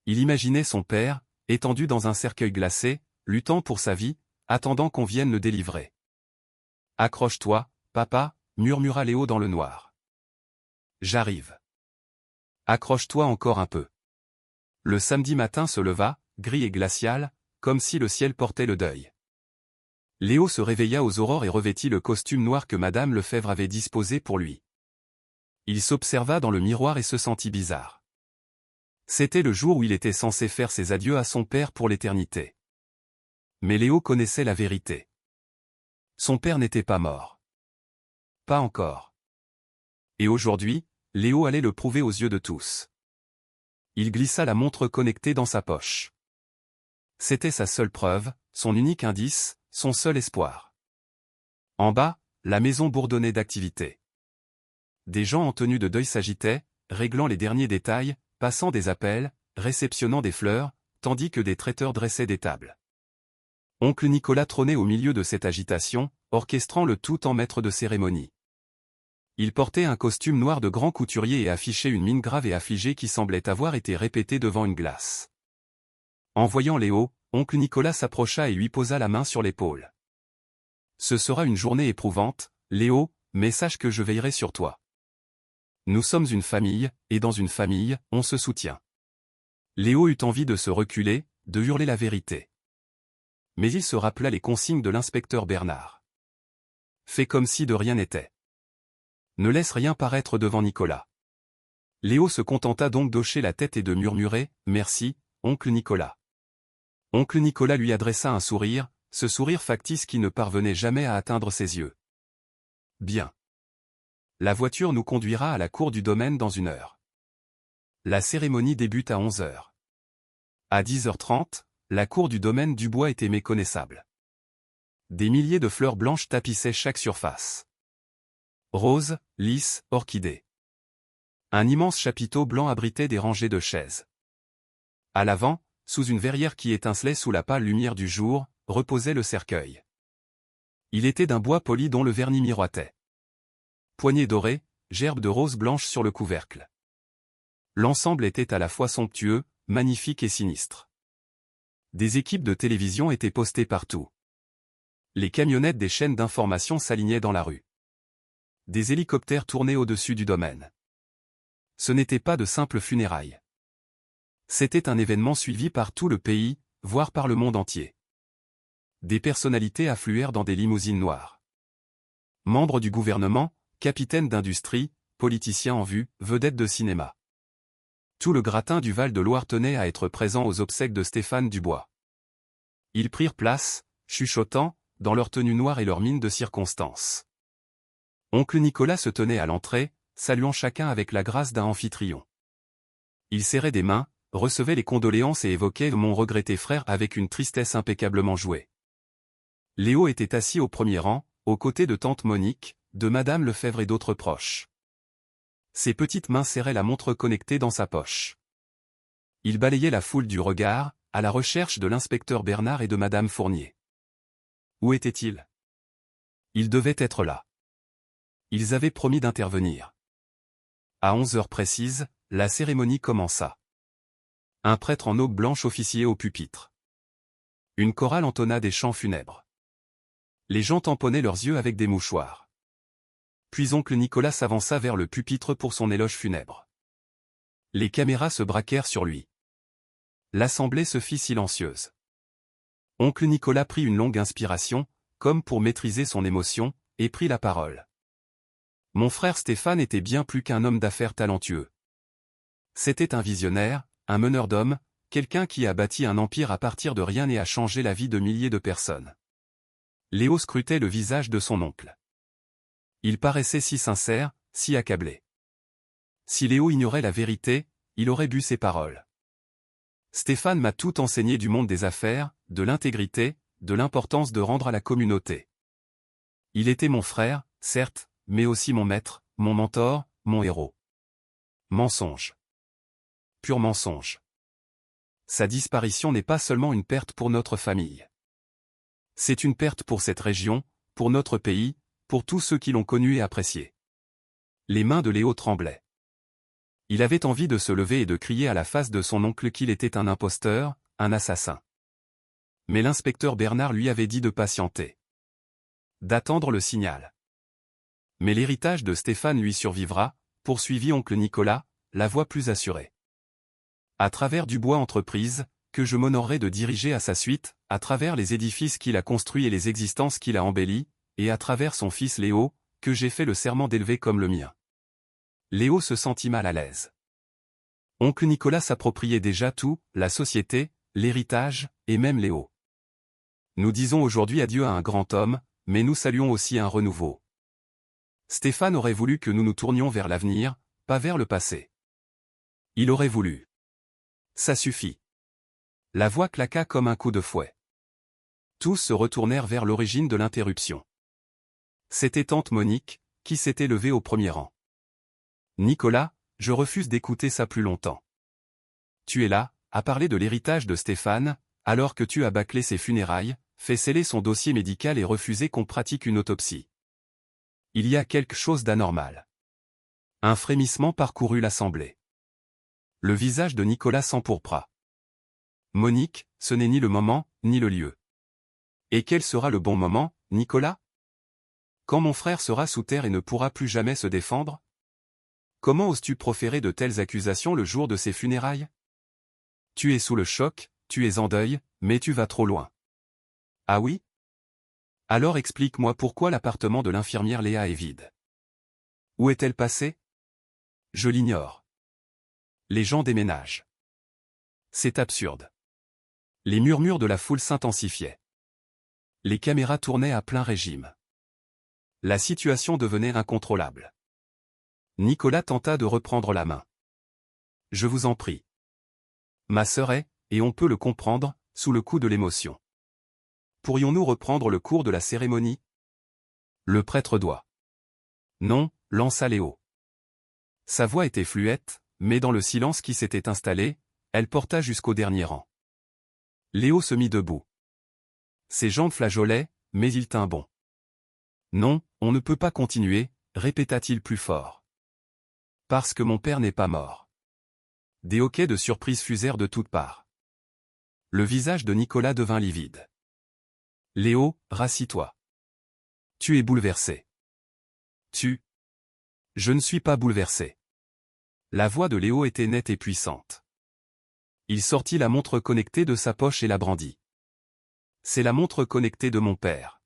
Il imaginait son père, étendu dans un cercueil glacé, luttant pour sa vie, attendant qu'on vienne le délivrer. « Accroche-toi, papa » murmura Léo dans le noir. « J'arrive. »« Accroche-toi encore un peu. » Le samedi matin se leva, gris et glacial, comme si le ciel portait le deuil. Léo se réveilla aux aurores et revêtit le costume noir que Madame Lefebvre avait disposé pour lui. Il s'observa dans le miroir et se sentit bizarre. C'était le jour où il était censé faire ses adieux à son père pour l'éternité. Mais Léo connaissait la vérité. Son père n'était pas mort. Pas encore. Et aujourd'hui, Léo allait le prouver aux yeux de tous. Il glissa la montre connectée dans sa poche. C'était sa seule preuve, son unique indice, son seul espoir. En bas, la maison bourdonnait d'activité. Des gens en tenue de deuil s'agitaient, réglant les derniers détails, passant des appels, réceptionnant des fleurs, tandis que des traiteurs dressaient des tables. Oncle Nicolas trônait au milieu de cette agitation, orchestrant le tout en maître de cérémonie. Il portait un costume noir de grand couturier et affichait une mine grave et affligée qui semblait avoir été répétée devant une glace. En voyant Léo, oncle Nicolas s'approcha et lui posa la main sur l'épaule. « Ce sera une journée éprouvante, Léo, mais sache que je veillerai sur toi. Nous sommes une famille, et dans une famille, on se soutient. » Léo eut envie de se reculer, de hurler la vérité. Mais il se rappela les consignes de l'inspecteur Bernard. Fais comme si de rien n'était. Ne laisse rien paraître devant Nicolas. Léo se contenta donc d'hocher la tête et de murmurer « Merci, oncle Nicolas ». Oncle Nicolas lui adressa un sourire, ce sourire factice qui ne parvenait jamais à atteindre ses yeux. Bien. La voiture nous conduira à la cour du domaine dans 1 heure. La cérémonie débute à 11 heures. À 10h30, la cour du domaine du bois était méconnaissable. Des milliers de fleurs blanches tapissaient chaque surface. Roses, lys, orchidées. Un immense chapiteau blanc abritait des rangées de chaises. À l'avant, sous une verrière qui étincelait sous la pâle lumière du jour, reposait le cercueil. Il était d'un bois poli dont le vernis miroitait. Poignée dorée, gerbes de roses blanches sur le couvercle. L'ensemble était à la fois somptueux, magnifique et sinistre. Des équipes de télévision étaient postées partout. Les camionnettes des chaînes d'information s'alignaient dans la rue. Des hélicoptères tournaient au-dessus du domaine. Ce n'était pas de simples funérailles. C'était un événement suivi par tout le pays, voire par le monde entier. Des personnalités affluèrent dans des limousines noires. Membres du gouvernement, capitaines d'industrie, politiciens en vue, vedettes de cinéma. Tout le gratin du Val-de-Loire tenait à être présent aux obsèques de Stéphane Dubois. Ils prirent place, chuchotant, dans leur tenue noire et leur mine de circonstance. Oncle Nicolas se tenait à l'entrée, saluant chacun avec la grâce d'un amphitryon. Il serrait des mains, recevait les condoléances et évoquait mon regretté frère avec une tristesse impeccablement jouée. Léo était assis au premier rang, aux côtés de tante Monique, de madame Lefebvre et d'autres proches. Ses petites mains serraient la montre connectée dans sa poche. Il balayait la foule du regard, à la recherche de l'inspecteur Bernard et de madame Fournier. Où était-il? Il devait être là. Ils avaient promis d'intervenir. À 11 heures précises, la cérémonie commença. Un prêtre en aube blanche officiait au pupitre. Une chorale entonna des chants funèbres. Les gens tamponnaient leurs yeux avec des mouchoirs. Puis oncle Nicolas s'avança vers le pupitre pour son éloge funèbre. Les caméras se braquèrent sur lui. L'assemblée se fit silencieuse. Oncle Nicolas prit une longue inspiration, comme pour maîtriser son émotion, et prit la parole. Mon frère Stéphane était bien plus qu'un homme d'affaires talentueux. C'était un visionnaire, un meneur d'hommes, quelqu'un qui a bâti un empire à partir de rien et a changé la vie de milliers de personnes. Léo scrutait le visage de son oncle. Il paraissait si sincère, si accablé. Si Léo ignorait la vérité, il aurait bu ses paroles. Stéphane m'a tout enseigné du monde des affaires, de l'intégrité, de l'importance de rendre à la communauté. Il était mon frère, certes, mais aussi mon maître, mon mentor, mon héros. Mensonge. Pur mensonge. Sa disparition n'est pas seulement une perte pour notre famille. C'est une perte pour cette région, pour notre pays, pour tous ceux qui l'ont connu et apprécié. Les mains de Léo tremblaient. Il avait envie de se lever et de crier à la face de son oncle qu'il était un imposteur, un assassin. Mais l'inspecteur Bernard lui avait dit de patienter. D'attendre le signal. Mais l'héritage de Stéphane lui survivra, poursuivit oncle Nicolas, la voix plus assurée. À travers Dubois Entreprises, que je m'honorerai de diriger à sa suite, à travers les édifices qu'il a construits et les existences qu'il a embellies, et à travers son fils Léo, que j'ai fait le serment d'élever comme le mien. Léo se sentit mal à l'aise. Oncle Nicolas s'appropriait déjà tout, la société, l'héritage, et même Léo. Nous disons aujourd'hui adieu à un grand homme, mais nous saluons aussi un renouveau. Stéphane aurait voulu que nous nous tournions vers l'avenir, pas vers le passé. Il aurait voulu. Ça suffit. La voix claqua comme un coup de fouet. Tous se retournèrent vers l'origine de l'interruption. C'était tante Monique, qui s'était levée au premier rang. Nicolas, je refuse d'écouter ça plus longtemps. Tu es là, à parler de l'héritage de Stéphane, alors que tu as bâclé ses funérailles, fait sceller son dossier médical et refusé qu'on pratique une autopsie. Il y a quelque chose d'anormal. Un frémissement parcourut l'assemblée. Le visage de Nicolas s'empourpra. Monique, ce n'est ni le moment, ni le lieu. Et quel sera le bon moment, Nicolas? Quand mon frère sera sous terre et ne pourra plus jamais se défendre? Comment oses-tu proférer de telles accusations le jour de ses funérailles? Tu es sous le choc, tu es en deuil, mais tu vas trop loin. Ah oui? Alors explique-moi pourquoi l'appartement de l'infirmière Léa est vide. Où est-elle passée? Je l'ignore. Les gens déménagent. C'est absurde. Les murmures de la foule s'intensifiaient. Les caméras tournaient à plein régime. La situation devenait incontrôlable. Nicolas tenta de reprendre la main. Je vous en prie. Ma sœur est, et on peut le comprendre, sous le coup de l'émotion. Pourrions-nous reprendre le cours de la cérémonie? Le prêtre doit. Non, lança Léo. Sa voix était fluette, mais dans le silence qui s'était installé, elle porta jusqu'au dernier rang. Léo se mit debout. Ses jambes flageolaient, mais il tint bon. Non, on ne peut pas continuer, répéta-t-il plus fort. Parce que mon père n'est pas mort. Des hoquets de surprise fusèrent de toutes parts. Le visage de Nicolas devint livide. Léo, rassis-toi. Tu es bouleversé. Je ne suis pas bouleversé. La voix de Léo était nette et puissante. Il sortit la montre connectée de sa poche et la brandit. C'est la montre connectée de mon père.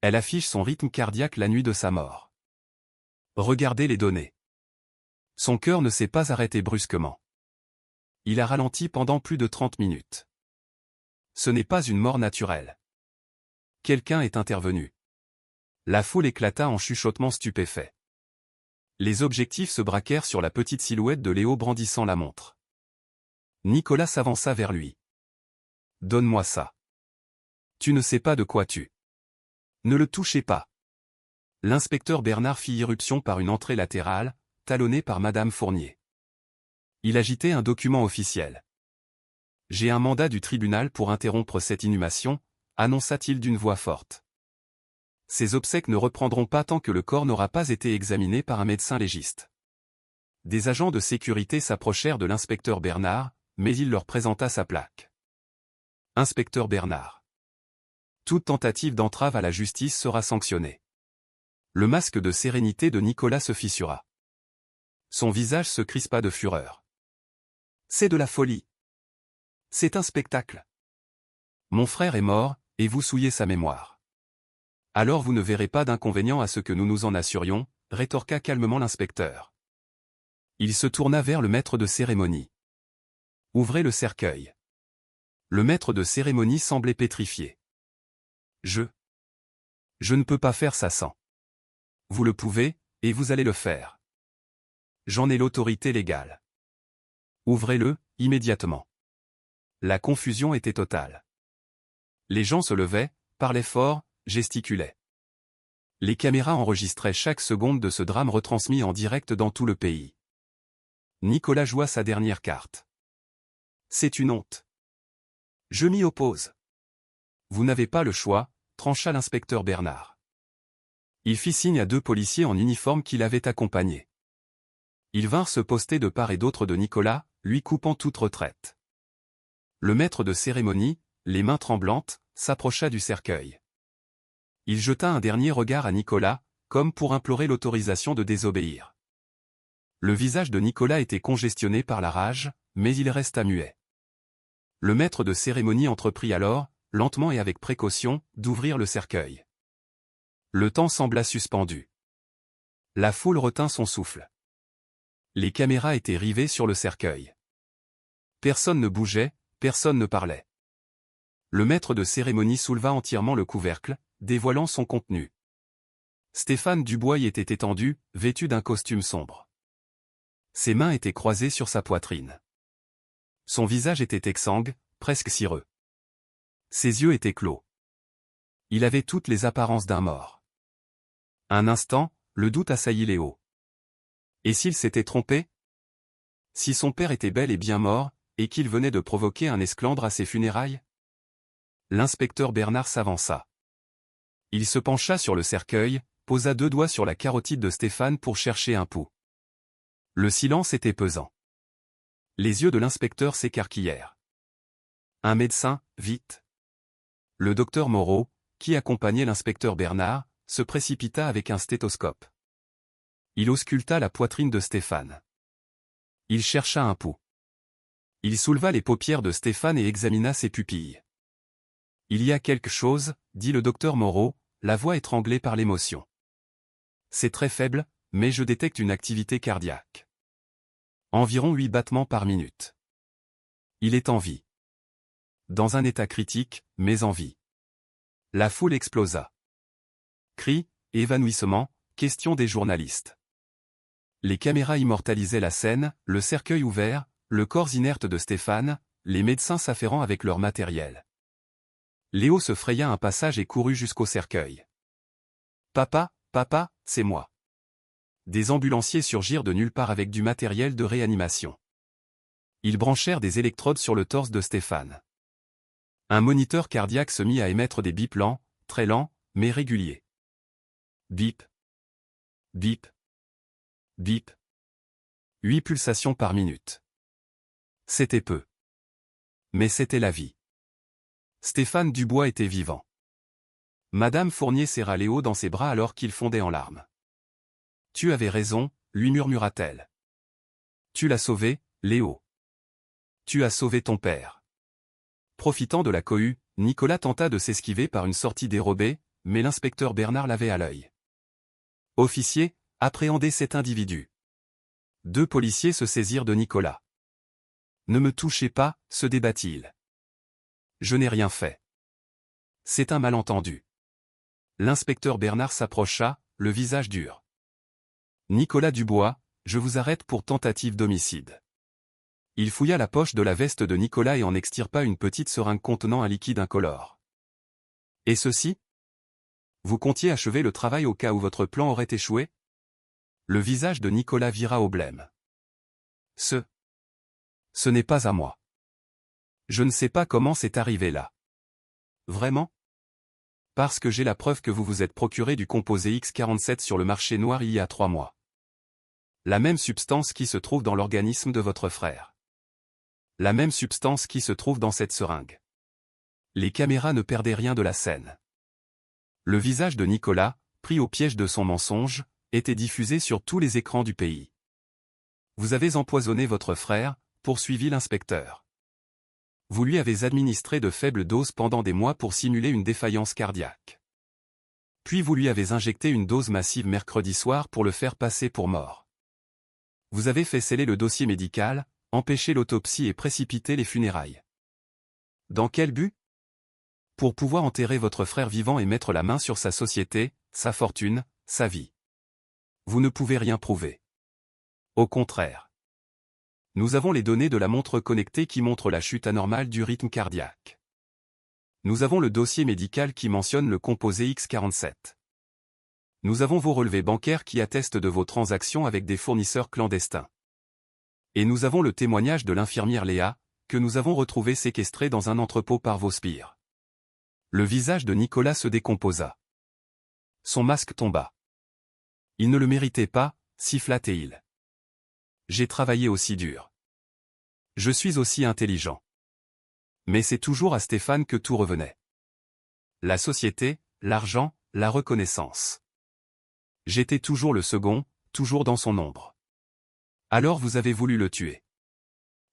Elle affiche son rythme cardiaque la nuit de sa mort. Regardez les données. Son cœur ne s'est pas arrêté brusquement. Il a ralenti pendant plus de 30 minutes. Ce n'est pas une mort naturelle. Quelqu'un est intervenu. La foule éclata en chuchotements stupéfaits. Les objectifs se braquèrent sur la petite silhouette de Léo brandissant la montre. Nicolas s'avança vers lui. Donne-moi ça. Tu ne sais pas de quoi tu. Ne le touchez pas. L'inspecteur Bernard fit irruption par une entrée latérale, talonnée par Madame Fournier. Il agitait un document officiel. J'ai un mandat du tribunal pour interrompre cette inhumation, annonça-t-il d'une voix forte. Ces obsèques ne reprendront pas tant que le corps n'aura pas été examiné par un médecin légiste. Des agents de sécurité s'approchèrent de l'inspecteur Bernard, mais il leur présenta sa plaque. Inspecteur Bernard. Toute tentative d'entrave à la justice sera sanctionnée. Le masque de sérénité de Nicolas se fissura. Son visage se crispa de fureur. C'est de la folie. C'est un spectacle. Mon frère est mort, et vous souillez sa mémoire. Alors vous ne verrez pas d'inconvénient à ce que nous nous en assurions, rétorqua calmement l'inspecteur. Il se tourna vers le maître de cérémonie. Ouvrez le cercueil. Le maître de cérémonie semblait pétrifié. Je ne peux pas faire ça sans. Vous le pouvez, et vous allez le faire. J'en ai l'autorité légale. Ouvrez-le, immédiatement. La confusion était totale. Les gens se levaient, parlaient fort, gesticulaient. Les caméras enregistraient chaque seconde de ce drame retransmis en direct dans tout le pays. Nicolas joua sa dernière carte. C'est une honte. Je m'y oppose. Vous n'avez pas le choix, trancha l'inspecteur Bernard. Il fit signe à deux policiers en uniforme qui l'avaient accompagné. Ils vinrent se poster de part et d'autre de Nicolas, lui coupant toute retraite. Le maître de cérémonie, les mains tremblantes, s'approcha du cercueil. Il jeta un dernier regard à Nicolas, comme pour implorer l'autorisation de désobéir. Le visage de Nicolas était congestionné par la rage, mais il resta muet. Le maître de cérémonie entreprit alors, lentement et avec précaution, d'ouvrir le cercueil. Le temps sembla suspendu. La foule retint son souffle. Les caméras étaient rivées sur le cercueil. Personne ne bougeait, personne ne parlait. Le maître de cérémonie souleva entièrement le couvercle, dévoilant son contenu. Stéphane Dubois y était étendu, vêtu d'un costume sombre. Ses mains étaient croisées sur sa poitrine. Son visage était exsangue, presque cireux. Ses yeux étaient clos. Il avait toutes les apparences d'un mort. Un instant, le doute assaillit Léo. Et s'il s'était trompé? Si son père était bel et bien mort, et qu'il venait de provoquer un esclandre à ses funérailles? L'inspecteur Bernard s'avança. Il se pencha sur le cercueil, posa 2 doigts sur la carotide de Stéphane pour chercher un pouls. Le silence était pesant. Les yeux de l'inspecteur s'écarquillèrent. Un médecin, vite. Le docteur Moreau, qui accompagnait l'inspecteur Bernard, se précipita avec un stéthoscope. Il ausculta la poitrine de Stéphane. Il chercha un pouls. Il souleva les paupières de Stéphane et examina ses pupilles. Il y a quelque chose, dit le docteur Moreau, la voix étranglée par l'émotion. C'est très faible, mais je détecte une activité cardiaque. Environ 8 battements par minute. Il est en vie. Dans un état critique, mais en vie. La foule explosa. Cris, évanouissements, questions des journalistes. Les caméras immortalisaient la scène, le cercueil ouvert, le corps inerte de Stéphane, les médecins s'affairant avec leur matériel. Léo se fraya un passage et courut jusqu'au cercueil. « Papa, papa, c'est moi. » Des ambulanciers surgirent de nulle part avec du matériel de réanimation. Ils branchèrent des électrodes sur le torse de Stéphane. Un moniteur cardiaque se mit à émettre des bips lents, très lents, mais réguliers. Bip. Bip. Bip. 8 pulsations par minute. C'était peu. Mais c'était la vie. Stéphane Dubois était vivant. Madame Fournier serra Léo dans ses bras alors qu'il fondait en larmes. « Tu avais raison, lui murmura-t-elle. Tu l'as sauvé, Léo. Tu as sauvé ton père. » Profitant de la cohue, Nicolas tenta de s'esquiver par une sortie dérobée, mais l'inspecteur Bernard l'avait à l'œil. « Officier, appréhendez cet individu. » 2 policiers se saisirent de Nicolas. « Ne me touchez pas, se débat-il. Je n'ai rien fait. C'est un malentendu. » L'inspecteur Bernard s'approcha, le visage dur. « Nicolas Dubois, je vous arrête pour tentative d'homicide. » Il fouilla la poche de la veste de Nicolas et en extirpa une petite seringue contenant un liquide incolore. « Et ceci? Vous comptiez achever le travail au cas où votre plan aurait échoué? » Le visage de Nicolas vira au blême. « Ce n'est pas à moi. Je ne sais pas comment c'est arrivé là. » « Vraiment? » « Parce que j'ai la preuve que vous vous êtes procuré du composé X47 sur le marché noir il y a 3 mois. La même substance qui se trouve dans l'organisme de votre frère. La même substance qui se trouve dans cette seringue. » Les caméras ne perdaient rien de la scène. Le visage de Nicolas, pris au piège de son mensonge, était diffusé sur tous les écrans du pays. « Vous avez empoisonné votre frère, » poursuivit l'inspecteur. Vous lui avez administré de faibles doses pendant des mois pour simuler une défaillance cardiaque. Puis vous lui avez injecté une dose massive mercredi soir pour le faire passer pour mort. Vous avez fait sceller le dossier médical, empêché l'autopsie et précipité les funérailles. Dans quel but? Pour pouvoir enterrer votre frère vivant et mettre la main sur sa société, sa fortune, sa vie. Vous ne pouvez rien prouver. Au contraire. Nous avons les données de la montre connectée qui montrent la chute anormale du rythme cardiaque. Nous avons le dossier médical qui mentionne le composé X47. Nous avons vos relevés bancaires qui attestent de vos transactions avec des fournisseurs clandestins. Et nous avons le témoignage de l'infirmière Léa, que nous avons retrouvée séquestrée dans un entrepôt par vos sbires. Le visage de Nicolas se décomposa. Son masque tomba. Il ne le méritait pas, siffla-t-il. J'ai travaillé aussi dur. Je suis aussi intelligent. Mais c'est toujours à Stéphane que tout revenait. La société, l'argent, la reconnaissance. J'étais toujours le second, toujours dans son ombre. Alors vous avez voulu le tuer.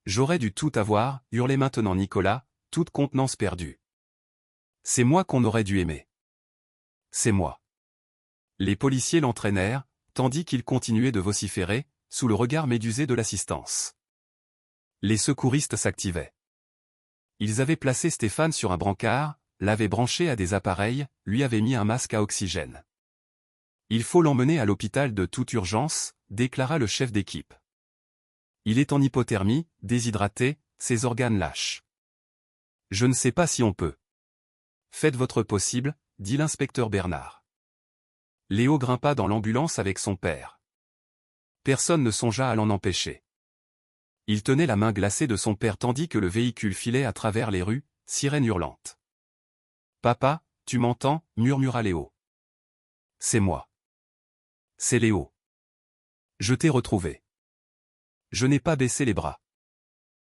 J'aurais dû tout avoir, hurlait maintenant Nicolas, toute contenance perdue. C'est moi qu'on aurait dû aimer. C'est moi. Les policiers l'entraînèrent, tandis qu'il continuait de vociférer, sous le regard médusé de l'assistance. Les secouristes s'activaient. Ils avaient placé Stéphane sur un brancard, l'avaient branché à des appareils, lui avaient mis un masque à oxygène. Il faut l'emmener à l'hôpital de toute urgence, déclara le chef d'équipe. Il est en hypothermie, déshydraté, ses organes lâchent. Je ne sais pas si on peut. Faites votre possible, dit l'inspecteur Bernard. Léo grimpa dans l'ambulance avec son père. Personne ne songea à l'en empêcher. Il tenait la main glacée de son père tandis que le véhicule filait à travers les rues, sirène hurlante. « Papa, tu m'entends » murmura Léo. « C'est moi. C'est Léo. Je t'ai retrouvé. Je n'ai pas baissé les bras.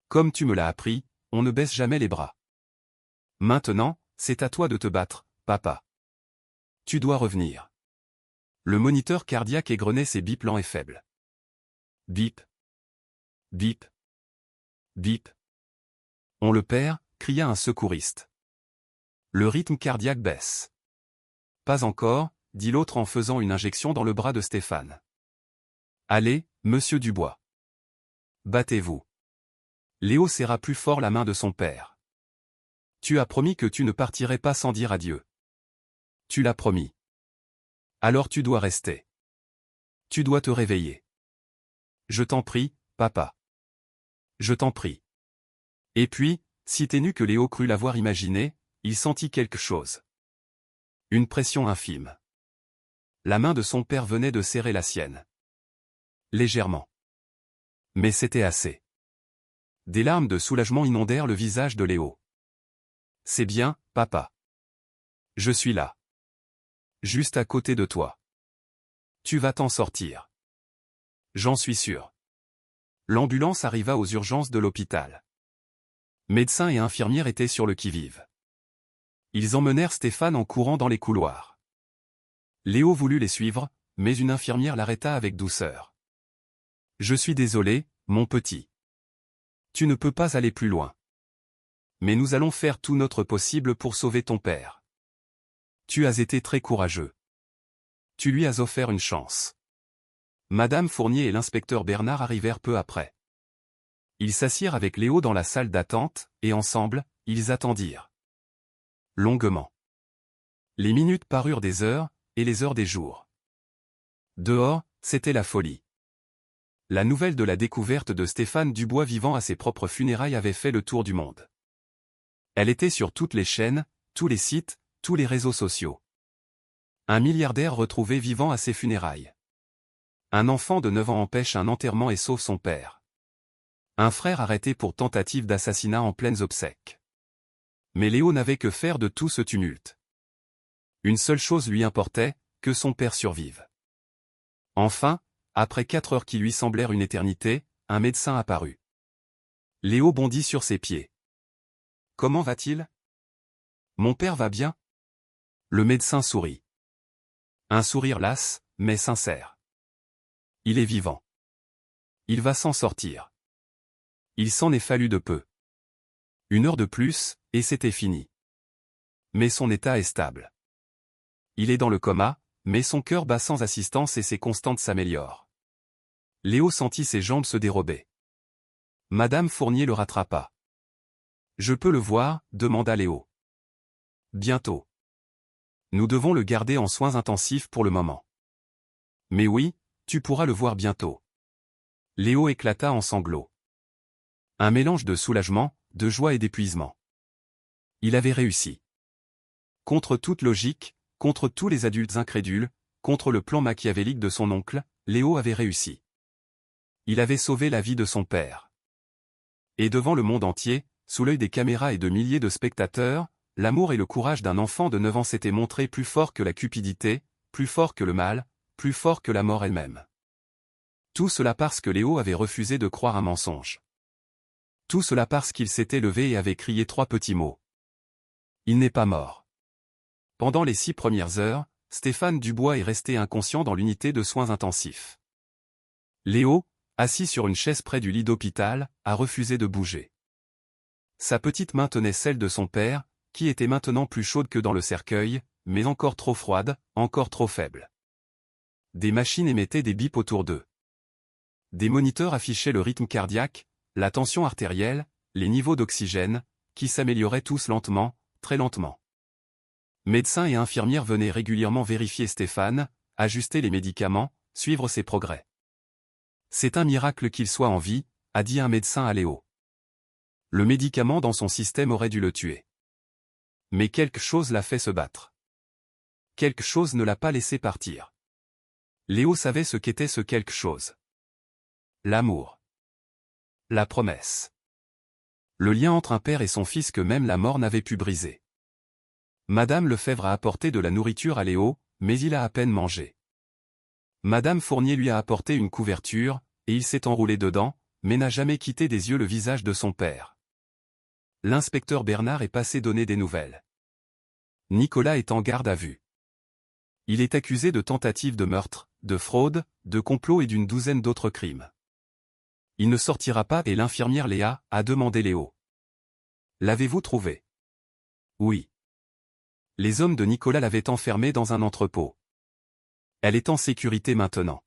Comme tu me l'as appris, on ne baisse jamais les bras. Maintenant, c'est à toi de te battre, papa. Tu dois revenir. » Le moniteur cardiaque égrenait ses bips lents et faibles. Bip. Bip. Bip. On le perd, cria un secouriste. Le rythme cardiaque baisse. Pas encore, dit l'autre en faisant une injection dans le bras de Stéphane. Allez, monsieur Dubois. Battez-vous. Léo serra plus fort la main de son père. Tu as promis que tu ne partirais pas sans dire adieu. Tu l'as promis. Alors tu dois rester. Tu dois te réveiller. Je t'en prie, papa. Je t'en prie. Et puis, si ténu que Léo crut l'avoir imaginé, il sentit quelque chose. Une pression infime. La main de son père venait de serrer la sienne. Légèrement. Mais c'était assez. Des larmes de soulagement inondèrent le visage de Léo. C'est bien, papa. Je suis là. Juste à côté de toi. Tu vas t'en sortir. J'en suis sûr. L'ambulance arriva aux urgences de l'hôpital. Médecins et infirmières étaient sur le qui-vive. Ils emmenèrent Stéphane en courant dans les couloirs. Léo voulut les suivre, mais une infirmière l'arrêta avec douceur. « Je suis désolé, mon petit. Tu ne peux pas aller plus loin. Mais nous allons faire tout notre possible pour sauver ton père. Tu as été très courageux. Tu lui as offert une chance. » Madame Fournier et l'inspecteur Bernard arrivèrent peu après. Ils s'assirent avec Léo dans la salle d'attente, et ensemble, ils attendirent. Longuement. Les minutes parurent des heures, et les heures des jours. Dehors, c'était la folie. La nouvelle de la découverte de Stéphane Dubois vivant à ses propres funérailles avait fait le tour du monde. Elle était sur toutes les chaînes, tous les sites, tous les réseaux sociaux. Un milliardaire retrouvé vivant à ses funérailles. Un enfant de 9 ans empêche un enterrement et sauve son père. Un frère arrêté pour tentative d'assassinat en pleines obsèques. Mais Léo n'avait que faire de tout ce tumulte. Une seule chose lui importait, que son père survive. Enfin, après 4 heures qui lui semblèrent une éternité, un médecin apparut. Léo bondit sur ses pieds. « Comment va-t-il ? Mon père va bien ? » Le médecin sourit. Un sourire las, mais sincère. Il est vivant. Il va s'en sortir. Il s'en est fallu de peu. 1 heure de plus, et c'était fini. Mais son état est stable. Il est dans le coma, mais son cœur bat sans assistance et ses constantes s'améliorent. Léo sentit ses jambes se dérober. Madame Fournier le rattrapa. « Je peux le voir ?» demanda Léo. « Bientôt. Nous devons le garder en soins intensifs pour le moment. Mais oui, tu pourras le voir bientôt. » Léo éclata en sanglots. Un mélange de soulagement, de joie et d'épuisement. Il avait réussi. Contre toute logique, contre tous les adultes incrédules, contre le plan machiavélique de son oncle, Léo avait réussi. Il avait sauvé la vie de son père. Et devant le monde entier, sous l'œil des caméras et de milliers de spectateurs, l'amour et le courage d'un enfant de 9 ans s'étaient montrés plus forts que la cupidité, plus forts que le mal, plus forts que la mort elle-même. Tout cela parce que Léo avait refusé de croire un mensonge. Tout cela parce qu'il s'était levé et avait crié 3 petits mots. Il n'est pas mort. Pendant les 6 premières heures, Stéphane Dubois est resté inconscient dans l'unité de soins intensifs. Léo, assis sur une chaise près du lit d'hôpital, a refusé de bouger. Sa petite main tenait celle de son père, qui était maintenant plus chaude que dans le cercueil, mais encore trop froide, encore trop faible. Des machines émettaient des bips autour d'eux. Des moniteurs affichaient le rythme cardiaque, la tension artérielle, les niveaux d'oxygène, qui s'amélioraient tous lentement, très lentement. Médecins et infirmières venaient régulièrement vérifier Stéphane, ajuster les médicaments, suivre ses progrès. « C'est un miracle qu'il soit en vie », a dit un médecin à Léo. Le médicament dans son système aurait dû le tuer. Mais quelque chose l'a fait se battre. quelque chose ne l'a pas laissé partir. Léo savait ce qu'était ce quelque chose. L'amour. La promesse. Le lien entre un père et son fils que même la mort n'avait pu briser. Madame Lefebvre a apporté de la nourriture à Léo, mais il a à peine mangé. Madame Fournier lui a apporté une couverture, et il s'est enroulé dedans, mais n'a jamais quitté des yeux le visage de son père. L'inspecteur Bernard est passé donner des nouvelles. Nicolas est en garde à vue. Il est accusé de tentative de meurtre, de fraude, de complot et d'une douzaine d'autres crimes. Il ne sortira pas et l'infirmière Léa a demandé Léo. L'avez-vous trouvé? Oui. Les hommes de Nicolas l'avaient enfermée dans un entrepôt. Elle est en sécurité maintenant.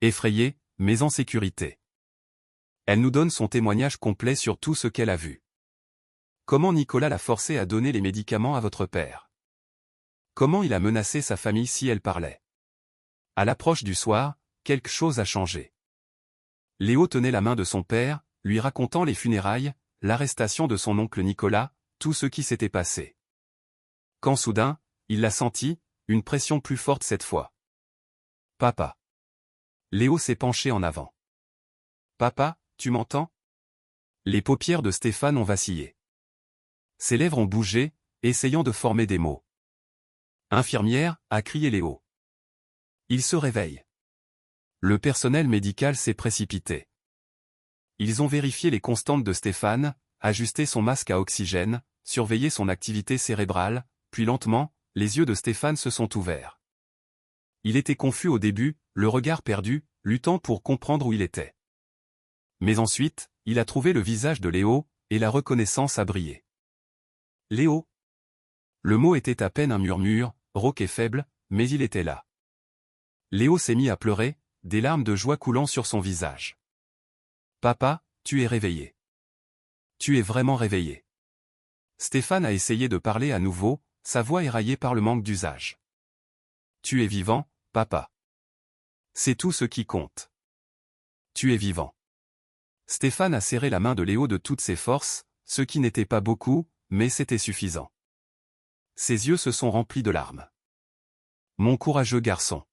Effrayée, mais en sécurité. Elle nous donne son témoignage complet sur tout ce qu'elle a vu. Comment Nicolas l'a forcé à donner les médicaments à votre père? Comment il a menacé sa famille si elle parlait? À l'approche du soir, quelque chose a changé. Léo tenait la main de son père, lui racontant les funérailles, l'arrestation de son oncle Nicolas, tout ce qui s'était passé. Quand soudain, il l'a senti, une pression plus forte cette fois. Papa. Léo s'est penché en avant. Papa, tu m'entends? Les paupières de Stéphane ont vacillé. Ses lèvres ont bougé, essayant de former des mots. Infirmière, a crié Léo. Il se réveille. Le personnel médical s'est précipité. Ils ont vérifié les constantes de Stéphane, ajusté son masque à oxygène, surveillé son activité cérébrale, puis lentement, les yeux de Stéphane se sont ouverts. Il était confus au début, le regard perdu, luttant pour comprendre où il était. Mais ensuite, il a trouvé le visage de Léo, et la reconnaissance a brillé. Léo. Le mot était à peine un murmure, rauque et faible, mais il était là. Léo s'est mis à pleurer, des larmes de joie coulant sur son visage. Papa, tu es réveillé. Tu es vraiment réveillé. Stéphane a essayé de parler à nouveau, sa voix éraillée par le manque d'usage. Tu es vivant, papa. C'est tout ce qui compte. Tu es vivant. Stéphane a serré la main de Léo de toutes ses forces, ce qui n'était pas beaucoup, mais c'était suffisant. Ses yeux se sont remplis de larmes. Mon courageux garçon.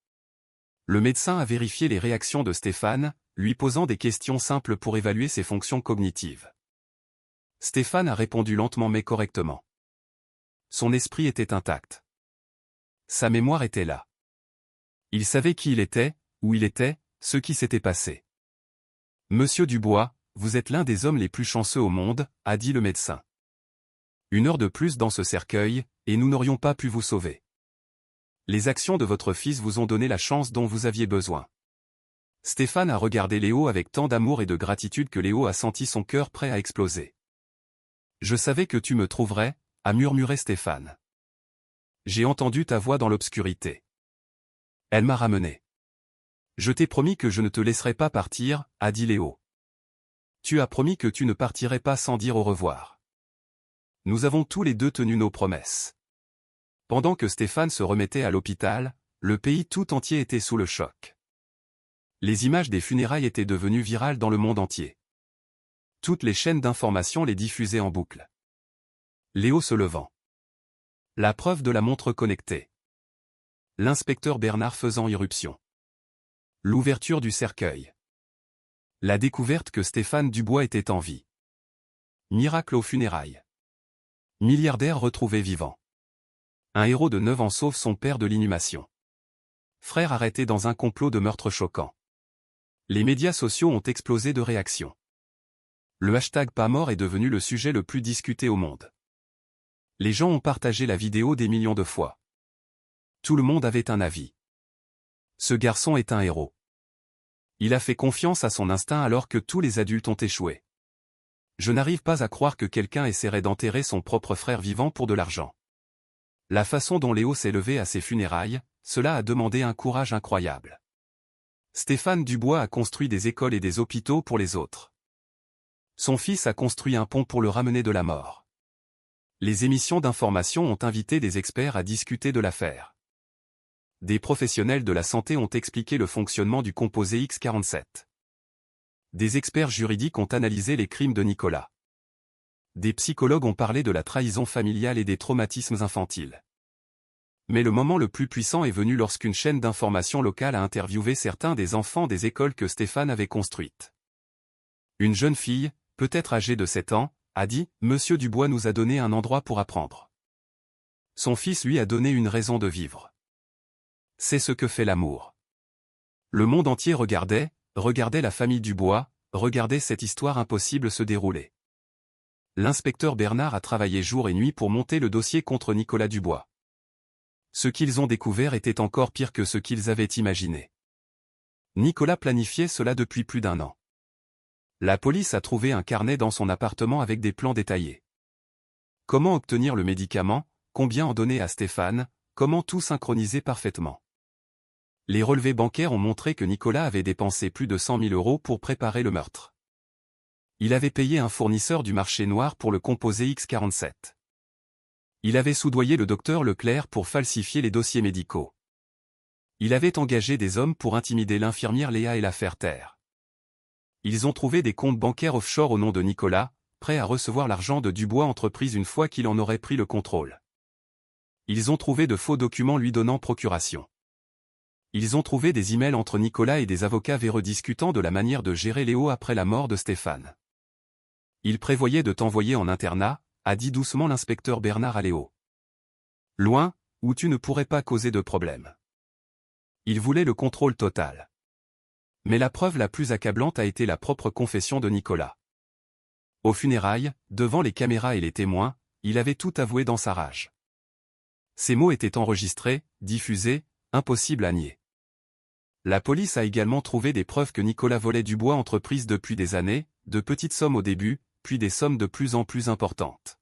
Le médecin a vérifié les réactions de Stéphane, lui posant des questions simples pour évaluer ses fonctions cognitives. Stéphane a répondu lentement mais correctement. Son esprit était intact. Sa mémoire était là. Il savait qui il était, où il était, ce qui s'était passé. Monsieur Dubois, vous êtes l'un des hommes les plus chanceux au monde, a dit le médecin. Une heure de plus dans ce cercueil, et nous n'aurions pas pu vous sauver. Les actions de votre fils vous ont donné la chance dont vous aviez besoin. Stéphane a regardé Léo avec tant d'amour et de gratitude que Léo a senti son cœur prêt à exploser. Je savais que tu me trouverais, a murmuré Stéphane. J'ai entendu ta voix dans l'obscurité. Elle m'a ramené. Je t'ai promis que je ne te laisserai pas partir, a dit Léo. Tu as promis que tu ne partirais pas sans dire au revoir. Nous avons tous les deux tenu nos promesses. Pendant que Stéphane se remettait à l'hôpital, le pays tout entier était sous le choc. Les images des funérailles étaient devenues virales dans le monde entier. Toutes les chaînes d'information les diffusaient en boucle. Léo se levant. La preuve de la montre connectée. L'inspecteur Bernard faisant irruption. L'ouverture du cercueil. La découverte que Stéphane Dubois était en vie. Miracle aux funérailles. Milliardaire retrouvé vivant. Un héros de 9 ans sauve son père de l'inhumation. Frère arrêté dans un complot de meurtre choquant. Les médias sociaux ont explosé de réactions. Le hashtag pas mort est devenu le sujet le plus discuté au monde. Les gens ont partagé la vidéo des millions de fois. Tout le monde avait un avis. Ce garçon est un héros. Il a fait confiance à son instinct alors que tous les adultes ont échoué. Je n'arrive pas à croire que quelqu'un essaierait d'enterrer son propre frère vivant pour de l'argent. La façon dont Léo s'est levé à ses funérailles, cela a demandé un courage incroyable. Stéphane Dubois a construit des écoles et des hôpitaux pour les autres. Son fils a construit un pont pour le ramener de la mort. Les émissions d'information ont invité des experts à discuter de l'affaire. Des professionnels de la santé ont expliqué le fonctionnement du composé X47. Des experts juridiques ont analysé les crimes de Nicolas. Des psychologues ont parlé de la trahison familiale et des traumatismes infantiles. Mais le moment le plus puissant est venu lorsqu'une chaîne d'information locale a interviewé certains des enfants des écoles que Stéphane avait construites. Une jeune fille, peut-être âgée de 7 ans, a dit « Monsieur Dubois nous a donné un endroit pour apprendre. Son fils lui a donné une raison de vivre. C'est ce que fait l'amour. » Le monde entier regardait la famille Dubois, regardait cette histoire impossible se dérouler. L'inspecteur Bernard a travaillé jour et nuit pour monter le dossier contre Nicolas Dubois. Ce qu'ils ont découvert était encore pire que ce qu'ils avaient imaginé. Nicolas planifiait cela depuis plus d'1 an. La police a trouvé un carnet dans son appartement avec des plans détaillés. Comment obtenir le médicament, combien en donner à Stéphane, comment tout synchroniser parfaitement. Les relevés bancaires ont montré que Nicolas avait dépensé plus de 100 000 € pour préparer le meurtre. Il avait payé un fournisseur du marché noir pour le composé X47. Il avait soudoyé le docteur Leclerc pour falsifier les dossiers médicaux. Il avait engagé des hommes pour intimider l'infirmière Léa et la faire taire. Ils ont trouvé des comptes bancaires offshore au nom de Nicolas, prêts à recevoir l'argent de Dubois entreprise une fois qu'il en aurait pris le contrôle. Ils ont trouvé de faux documents lui donnant procuration. Ils ont trouvé des emails entre Nicolas et des avocats véreux discutant de la manière de gérer Léo après la mort de Stéphane. Ils prévoyaient de t'envoyer en internat, a dit doucement l'inspecteur Bernard à Léo. Loin, où tu ne pourrais pas causer de problème. Ils voulaient le contrôle total. Mais la preuve la plus accablante a été la propre confession de Nicolas. Aux funérailles, devant les caméras et les témoins, il avait tout avoué dans sa rage. Ces mots étaient enregistrés, diffusés, impossible à nier. La police a également trouvé des preuves que Nicolas volait Dubois entreprise depuis des années, de petites sommes au début, puis des sommes de plus en plus importantes.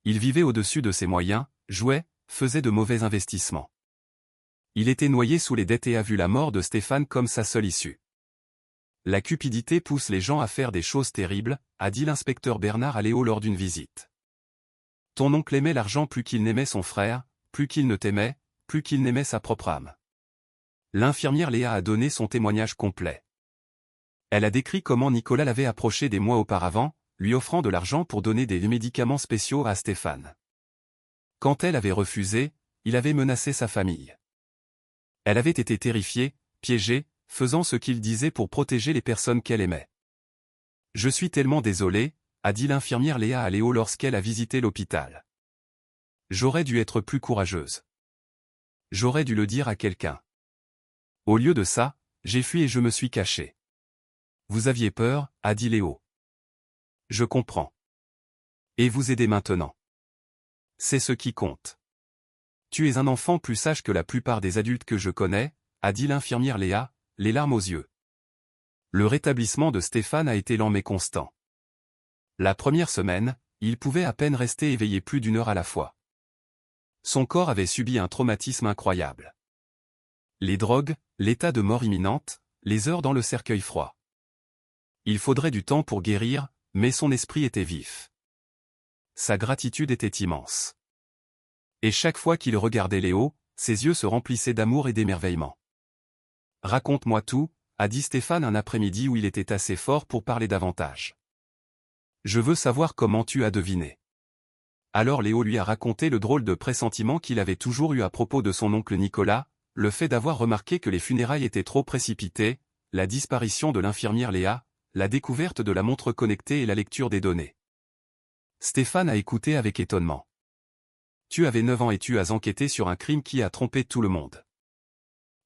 Il vivait au-dessus de ses moyens, jouait, faisait de mauvais investissements. Il était noyé sous les dettes et a vu la mort de Stéphane comme sa seule issue. La cupidité pousse les gens à faire des choses terribles, a dit l'inspecteur Bernard à Léo lors d'une visite. Ton oncle aimait l'argent plus qu'il n'aimait son frère, plus qu'il ne t'aimait, plus qu'il n'aimait sa propre âme. L'infirmière Léa a donné son témoignage complet. Elle a décrit comment Nicolas l'avait approché des mois auparavant, lui offrant de l'argent pour donner des médicaments spéciaux à Stéphane. Quand elle avait refusé, il avait menacé sa famille. Elle avait été terrifiée, piégée, faisant ce qu'il disait pour protéger les personnes qu'elle aimait. Je suis tellement désolée, a dit l'infirmière Léa à Léo lorsqu'elle a visité l'hôpital. J'aurais dû être plus courageuse. J'aurais dû le dire à quelqu'un. Au lieu de ça, j'ai fui et je me suis cachée. Vous aviez peur, a dit Léo. Je comprends. Et vous aidez maintenant. C'est ce qui compte. Tu es un enfant plus sage que la plupart des adultes que je connais, a dit l'infirmière Léa, les larmes aux yeux. Le rétablissement de Stéphane a été lent mais constant. La première semaine, il pouvait à peine rester éveillé plus d'1 heure à la fois. Son corps avait subi un traumatisme incroyable. Les drogues, l'état de mort imminente, les heures dans le cercueil froid. Il faudrait du temps pour guérir, mais son esprit était vif. Sa gratitude était immense. Et chaque fois qu'il regardait Léo, ses yeux se remplissaient d'amour et d'émerveillement. Raconte-moi tout, a dit Stéphane un après-midi où il était assez fort pour parler davantage. Je veux savoir comment tu as deviné. Alors Léo lui a raconté le drôle de pressentiment qu'il avait toujours eu à propos de son oncle Nicolas, le fait d'avoir remarqué que les funérailles étaient trop précipitées, la disparition de l'infirmière Léa, la découverte de la montre connectée et la lecture des données. Stéphane a écouté avec étonnement. Tu avais 9 ans et tu as enquêté sur un crime qui a trompé tout le monde.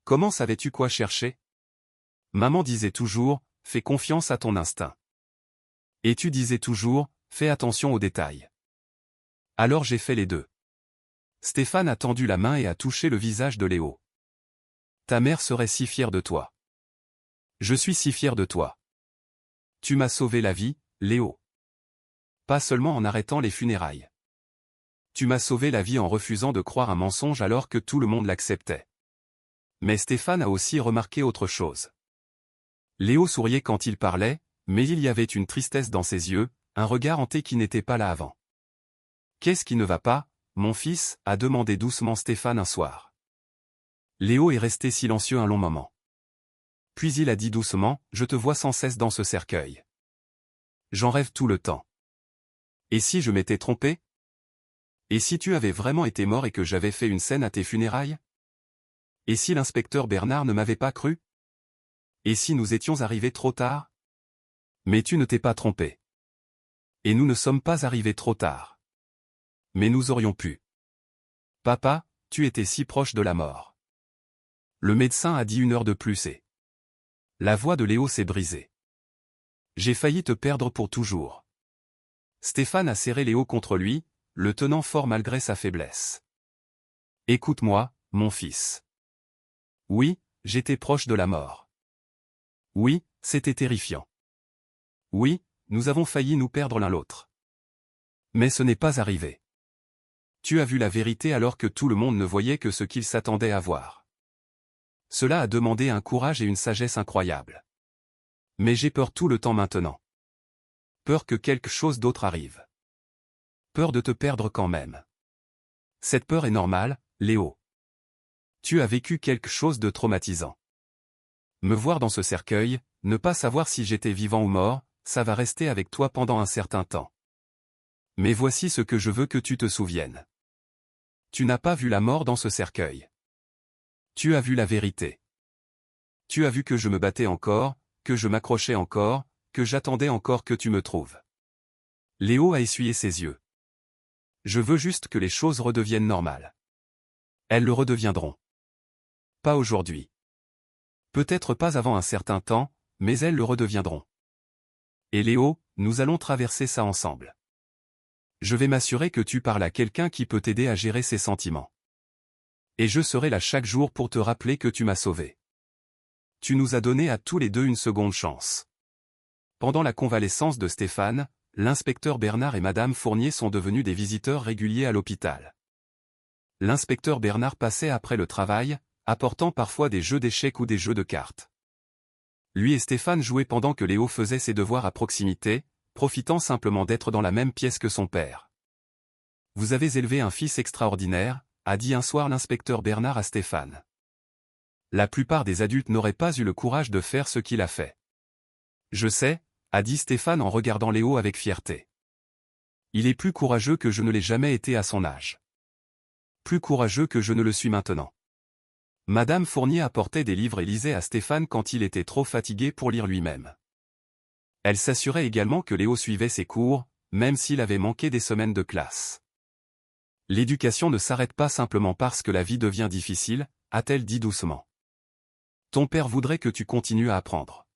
Comment savais-tu quoi chercher? Maman disait toujours, fais confiance à ton instinct. Et tu disais toujours, fais attention aux détails. Alors j'ai fait les deux. Stéphane a tendu la main et a touché le visage de Léo. Ta mère serait si fière de toi. Je suis si fier de toi. Tu m'as sauvé la vie, Léo. Pas seulement en arrêtant les funérailles. Tu m'as sauvé la vie en refusant de croire un mensonge alors que tout le monde l'acceptait. Mais Stéphane a aussi remarqué autre chose. Léo souriait quand il parlait, mais il y avait une tristesse dans ses yeux, un regard hanté qui n'était pas là avant. Qu'est-ce qui ne va pas, mon fils, a demandé doucement Stéphane un soir. Léo est resté silencieux un long moment. Puis il a dit doucement, je te vois sans cesse dans ce cercueil. J'en rêve tout le temps. Et si je m'étais trompé? Et si tu avais vraiment été mort et que j'avais fait une scène à tes funérailles? Et si l'inspecteur Bernard ne m'avait pas cru? Et si nous étions arrivés trop tard? Mais tu ne t'es pas trompé. Et nous ne sommes pas arrivés trop tard. Mais nous aurions pu. Papa, tu étais si proche de la mort. Le médecin a dit 1 heure de plus et... La voix de Léo s'est brisée. J'ai failli te perdre pour toujours. Stéphane a serré Léo contre lui, le tenant fort malgré sa faiblesse. Écoute-moi, mon fils. Oui, j'étais proche de la mort. Oui, c'était terrifiant. Oui, nous avons failli nous perdre l'un l'autre. Mais ce n'est pas arrivé. Tu as vu la vérité alors que tout le monde ne voyait que ce qu'il s'attendait à voir. Cela a demandé un courage et une sagesse incroyables. Mais j'ai peur tout le temps maintenant. Peur que quelque chose d'autre arrive. Peur de te perdre quand même. Cette peur est normale, Léo. Tu as vécu quelque chose de traumatisant. Me voir dans ce cercueil, ne pas savoir si j'étais vivant ou mort, ça va rester avec toi pendant un certain temps. Mais voici ce que je veux que tu te souviennes. Tu n'as pas vu la mort dans ce cercueil. Tu as vu la vérité. Tu as vu que je me battais encore, que je m'accrochais encore, que j'attendais encore que tu me trouves. Léo a essuyé ses yeux. Je veux juste que les choses redeviennent normales. Elles le redeviendront. Pas aujourd'hui. Peut-être pas avant un certain temps, mais elles le redeviendront. Et Léo, nous allons traverser ça ensemble. Je vais m'assurer que tu parles à quelqu'un qui peut t'aider à gérer ses sentiments. Et je serai là chaque jour pour te rappeler que tu m'as sauvé. Tu nous as donné à tous les deux une seconde chance. Pendant la convalescence de Stéphane, l'inspecteur Bernard et Madame Fournier sont devenus des visiteurs réguliers à l'hôpital. L'inspecteur Bernard passait après le travail, apportant parfois des jeux d'échecs ou des jeux de cartes. Lui et Stéphane jouaient pendant que Léo faisait ses devoirs à proximité, profitant simplement d'être dans la même pièce que son père. « Vous avez élevé un fils extraordinaire », a dit un soir l'inspecteur Bernard à Stéphane. La plupart des adultes n'auraient pas eu le courage de faire ce qu'il a fait. « Je sais », a dit Stéphane en regardant Léo avec fierté. « Il est plus courageux que je ne l'ai jamais été à son âge. Plus courageux que je ne le suis maintenant. » Madame Fournier apportait des livres et lisait à Stéphane quand il était trop fatigué pour lire lui-même. Elle s'assurait également que Léo suivait ses cours, même s'il avait manqué des semaines de classe. L'éducation ne s'arrête pas simplement parce que la vie devient difficile, a-t-elle dit doucement. Ton père voudrait que tu continues à apprendre.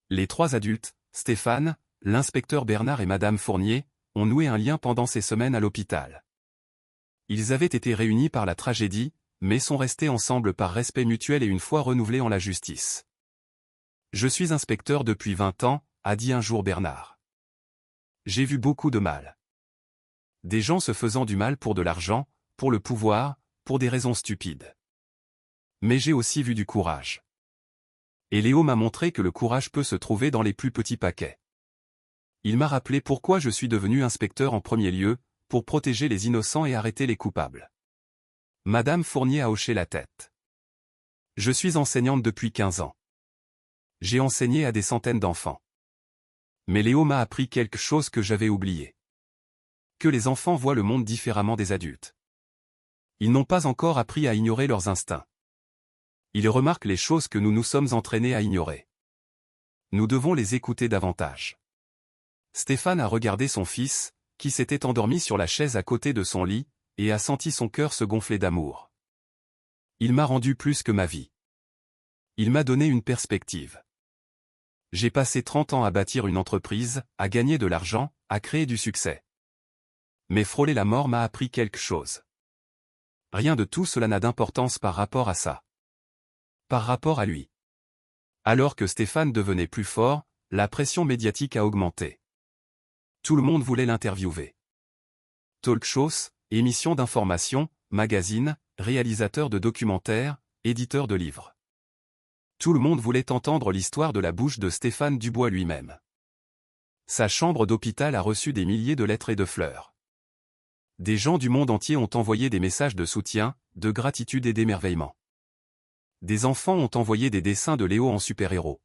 Les 3 adultes, Stéphane, l'inspecteur Bernard et Madame Fournier, ont noué un lien pendant ces semaines à l'hôpital. Ils avaient été réunis par la tragédie, mais sont restés ensemble par respect mutuel et une foi renouvelée en la justice. Je suis inspecteur depuis 20 ans, a dit un jour Bernard. J'ai vu beaucoup de mal. Des gens se faisant du mal pour de l'argent, pour le pouvoir, pour des raisons stupides. Mais j'ai aussi vu du courage. Et Léo m'a montré que le courage peut se trouver dans les plus petits paquets. Il m'a rappelé pourquoi je suis devenu inspecteur en premier lieu, pour protéger les innocents et arrêter les coupables. Madame Fournier a hoché la tête. Je suis enseignante depuis 15 ans. J'ai enseigné à des centaines d'enfants. Mais Léo m'a appris quelque chose que j'avais oublié. Que les enfants voient le monde différemment des adultes. Ils n'ont pas encore appris à ignorer leurs instincts. Ils remarquent les choses que nous nous sommes entraînés à ignorer. Nous devons les écouter davantage. Stéphane a regardé son fils, qui s'était endormi sur la chaise à côté de son lit, et a senti son cœur se gonfler d'amour. Il m'a rendu plus que ma vie. Il m'a donné une perspective. J'ai passé 30 ans à bâtir une entreprise, à gagner de l'argent, à créer du succès. Mais frôler la mort m'a appris quelque chose. Rien de tout cela n'a d'importance par rapport à ça. Par rapport à lui. Alors que Stéphane devenait plus fort, la pression médiatique a augmenté. Tout le monde voulait l'interviewer. Talk shows, émissions d'information, magazines, réalisateurs de documentaires, éditeurs de livres. Tout le monde voulait entendre l'histoire de la bouche de Stéphane Dubois lui-même. Sa chambre d'hôpital a reçu des milliers de lettres et de fleurs. Des gens du monde entier ont envoyé des messages de soutien, de gratitude et d'émerveillement. Des enfants ont envoyé des dessins de Léo en super-héros.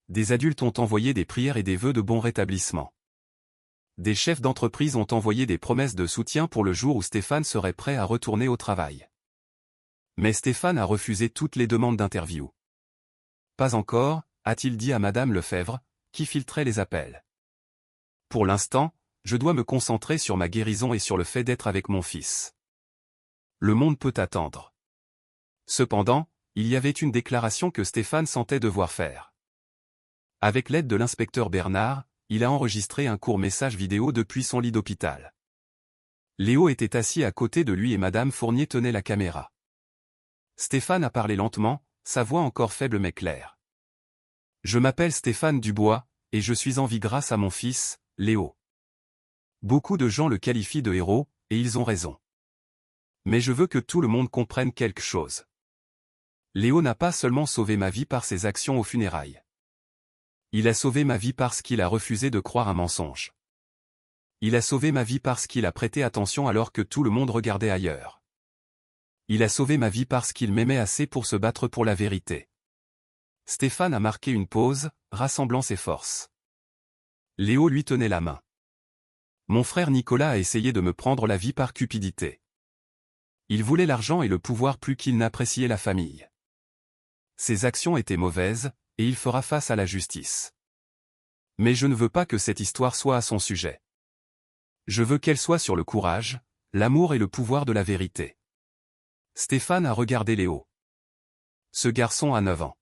Des adultes ont envoyé des prières et des vœux de bon rétablissement. Des chefs d'entreprise ont envoyé des promesses de soutien pour le jour où Stéphane serait prêt à retourner au travail. Mais Stéphane a refusé toutes les demandes d'interview. Pas encore, a-t-il dit à Madame Lefebvre, qui filtrait les appels. Pour l'instant, je dois me concentrer sur ma guérison et sur le fait d'être avec mon fils. Le monde peut attendre. Cependant, il y avait une déclaration que Stéphane sentait devoir faire. Avec l'aide de l'inspecteur Bernard, il a enregistré un court message vidéo depuis son lit d'hôpital. Léo était assis à côté de lui et Madame Fournier tenait la caméra. Stéphane a parlé lentement, sa voix encore faible mais claire. Je m'appelle Stéphane Dubois, et je suis en vie grâce à mon fils, Léo. Beaucoup de gens le qualifient de héros, et ils ont raison. Mais je veux que tout le monde comprenne quelque chose. Léo n'a pas seulement sauvé ma vie par ses actions aux funérailles. Il a sauvé ma vie parce qu'il a refusé de croire un mensonge. Il a sauvé ma vie parce qu'il a prêté attention alors que tout le monde regardait ailleurs. Il a sauvé ma vie parce qu'il m'aimait assez pour se battre pour la vérité. Stéphane a marqué une pause, rassemblant ses forces. Léo lui tenait la main. Mon frère Nicolas a essayé de me prendre la vie par cupidité. Il voulait l'argent et le pouvoir plus qu'il n'appréciait la famille. Ses actions étaient mauvaises, et il fera face à la justice. Mais je ne veux pas que cette histoire soit à son sujet. Je veux qu'elle soit sur le courage, l'amour et le pouvoir de la vérité. Stéphane a regardé Léo. Ce garçon a 9 ans.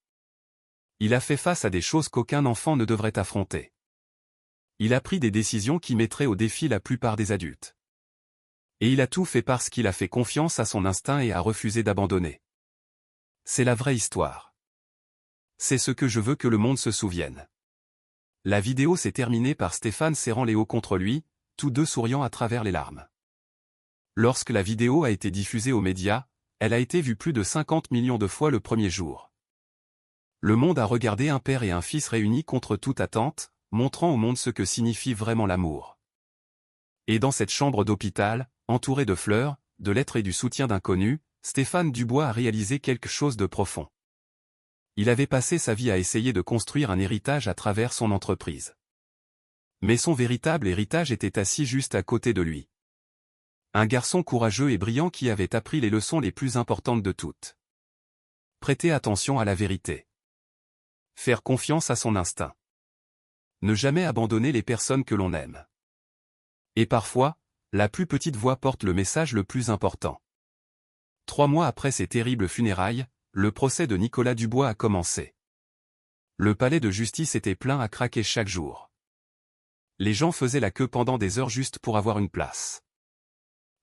Il a fait face à des choses qu'aucun enfant ne devrait affronter. Il a pris des décisions qui mettraient au défi la plupart des adultes. Et il a tout fait parce qu'il a fait confiance à son instinct et a refusé d'abandonner. C'est la vraie histoire. C'est ce que je veux que le monde se souvienne. La vidéo s'est terminée par Stéphane serrant Léo contre lui, tous deux souriant à travers les larmes. Lorsque la vidéo a été diffusée aux médias, elle a été vue plus de 50 millions de fois le premier jour. Le monde a regardé un père et un fils réunis contre toute attente, montrant au monde ce que signifie vraiment l'amour. Et dans cette chambre d'hôpital, entouré de fleurs, de lettres et du soutien d'inconnus, Stéphane Dubois a réalisé quelque chose de profond. Il avait passé sa vie à essayer de construire un héritage à travers son entreprise. Mais son véritable héritage était assis juste à côté de lui. Un garçon courageux et brillant qui avait appris les leçons les plus importantes de toutes. Prêter attention à la vérité. Faire confiance à son instinct. Ne jamais abandonner les personnes que l'on aime. Et parfois, la plus petite voix porte le message le plus important. 3 mois après ces terribles funérailles, le procès de Nicolas Dubois a commencé. Le palais de justice était plein à craquer chaque jour. Les gens faisaient la queue pendant des heures juste pour avoir une place.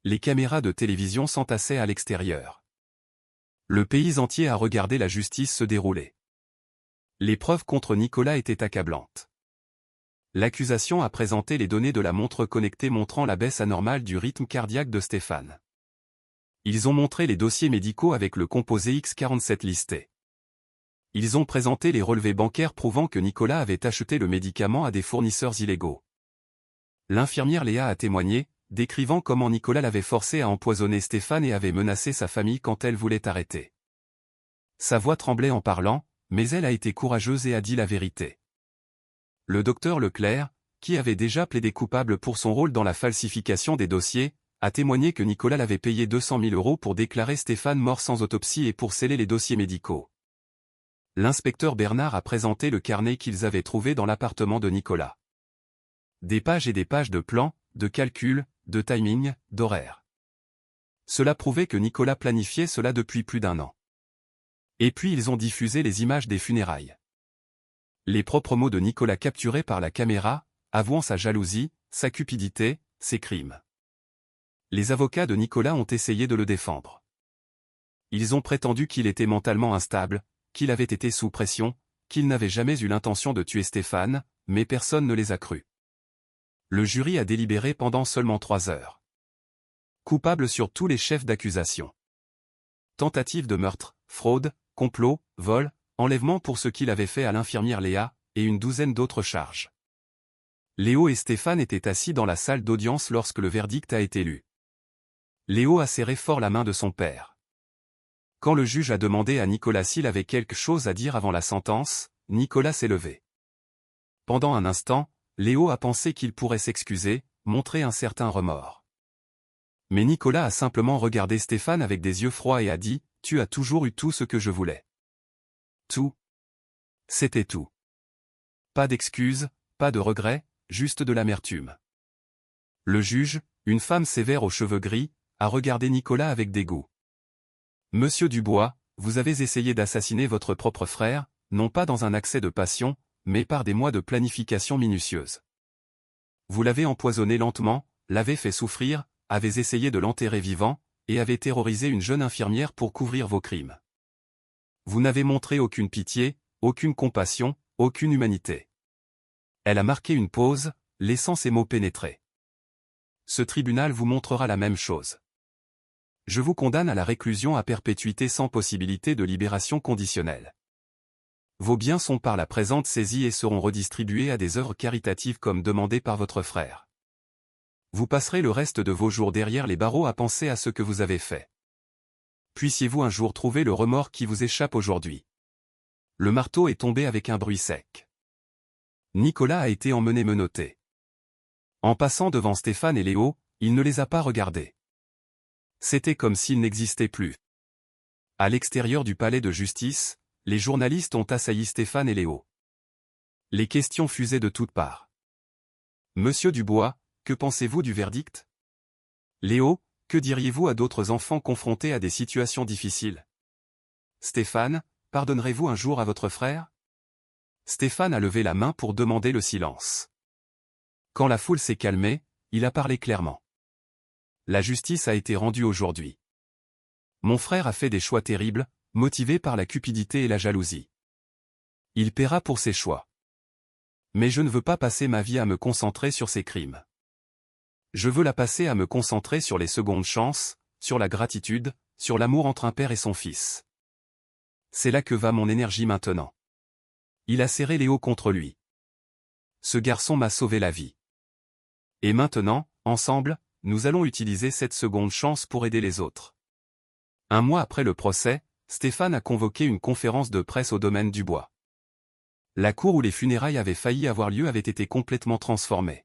Les caméras de télévision s'entassaient à l'extérieur. Le pays entier a regardé la justice se dérouler. Les preuves contre Nicolas étaient accablantes. L'accusation a présenté les données de la montre connectée montrant la baisse anormale du rythme cardiaque de Stéphane. Ils ont montré les dossiers médicaux avec le composé X47 listé. Ils ont présenté les relevés bancaires prouvant que Nicolas avait acheté le médicament à des fournisseurs illégaux. L'infirmière Léa a témoigné, décrivant comment Nicolas l'avait forcé à empoisonner Stéphane et avait menacé sa famille quand elle voulait arrêter. Sa voix tremblait en parlant, mais elle a été courageuse et a dit la vérité. Le docteur Leclerc, qui avait déjà plaidé coupable pour son rôle dans la falsification des dossiers, a témoigné que Nicolas l'avait payé 200 000 € pour déclarer Stéphane mort sans autopsie et pour sceller les dossiers médicaux. L'inspecteur Bernard a présenté le carnet qu'ils avaient trouvé dans l'appartement de Nicolas. Des pages et des pages de plans, de calculs, de timing, d'horaires. Cela prouvait que Nicolas planifiait cela depuis plus d'1 an. Et puis ils ont diffusé les images des funérailles. Les propres mots de Nicolas capturés par la caméra, avouant sa jalousie, sa cupidité, ses crimes. Les avocats de Nicolas ont essayé de le défendre. Ils ont prétendu qu'il était mentalement instable, qu'il avait été sous pression, qu'il n'avait jamais eu l'intention de tuer Stéphane, mais personne ne les a crus. Le jury a délibéré pendant seulement 3 heures. Coupable sur tous les chefs d'accusation. Tentative de meurtre, fraude, complot, vol, enlèvement pour ce qu'il avait fait à l'infirmière Léa, et une douzaine d'autres charges. Léo et Stéphane étaient assis dans la salle d'audience lorsque le verdict a été lu. Léo a serré fort la main de son père. Quand le juge a demandé à Nicolas s'il avait quelque chose à dire avant la sentence, Nicolas s'est levé. Pendant un instant, Léo a pensé qu'il pourrait s'excuser, montrer un certain remords. Mais Nicolas a simplement regardé Stéphane avec des yeux froids et a dit « Tu as toujours eu tout ce que je voulais. » Tout. C'était tout. Pas d'excuses, pas de regrets, juste de l'amertume. Le juge, une femme sévère aux cheveux gris, a regardé Nicolas avec dégoût. « Monsieur Dubois, vous avez essayé d'assassiner votre propre frère, non pas dans un accès de passion, mais par des mois de planification minutieuse. Vous l'avez empoisonné lentement, l'avez fait souffrir, avez essayé de l'enterrer vivant, et avez terrorisé une jeune infirmière pour couvrir vos crimes. Vous n'avez montré aucune pitié, aucune compassion, aucune humanité. » Elle a marqué une pause, laissant ces mots pénétrer. « Ce tribunal vous montrera la même chose. Je vous condamne à la réclusion à perpétuité sans possibilité de libération conditionnelle. Vos biens sont par la présente saisis et seront redistribués à des œuvres caritatives comme demandé par votre frère. Vous passerez le reste de vos jours derrière les barreaux à penser à ce que vous avez fait. Puissiez-vous un jour trouver le remords qui vous échappe aujourd'hui. » Le marteau est tombé avec un bruit sec. Nicolas a été emmené menotté. En passant devant Stéphane et Léo, il ne les a pas regardés. C'était comme s'ils n'existaient plus. À l'extérieur du palais de justice, les journalistes ont assailli Stéphane et Léo. Les questions fusaient de toutes parts. « Monsieur Dubois, que pensez-vous du verdict ? Léo, que diriez-vous à d'autres enfants confrontés à des situations difficiles ? Stéphane, pardonnerez-vous un jour à votre frère ? » Stéphane a levé la main pour demander le silence. Quand la foule s'est calmée, il a parlé clairement. « La justice a été rendue aujourd'hui. Mon frère a fait des choix terribles, motivé par la cupidité et la jalousie. Il paiera pour ses choix. Mais je ne veux pas passer ma vie à me concentrer sur ses crimes. Je veux la passer à me concentrer sur les secondes chances, sur la gratitude, sur l'amour entre un père et son fils. C'est là que va mon énergie maintenant. » Il a serré Léo contre lui. « Ce garçon m'a sauvé la vie. Et maintenant, ensemble, nous allons utiliser cette seconde chance pour aider les autres. » Un mois après le procès, Stéphane a convoqué une conférence de presse au domaine Dubois. La cour où les funérailles avaient failli avoir lieu avait été complètement transformée.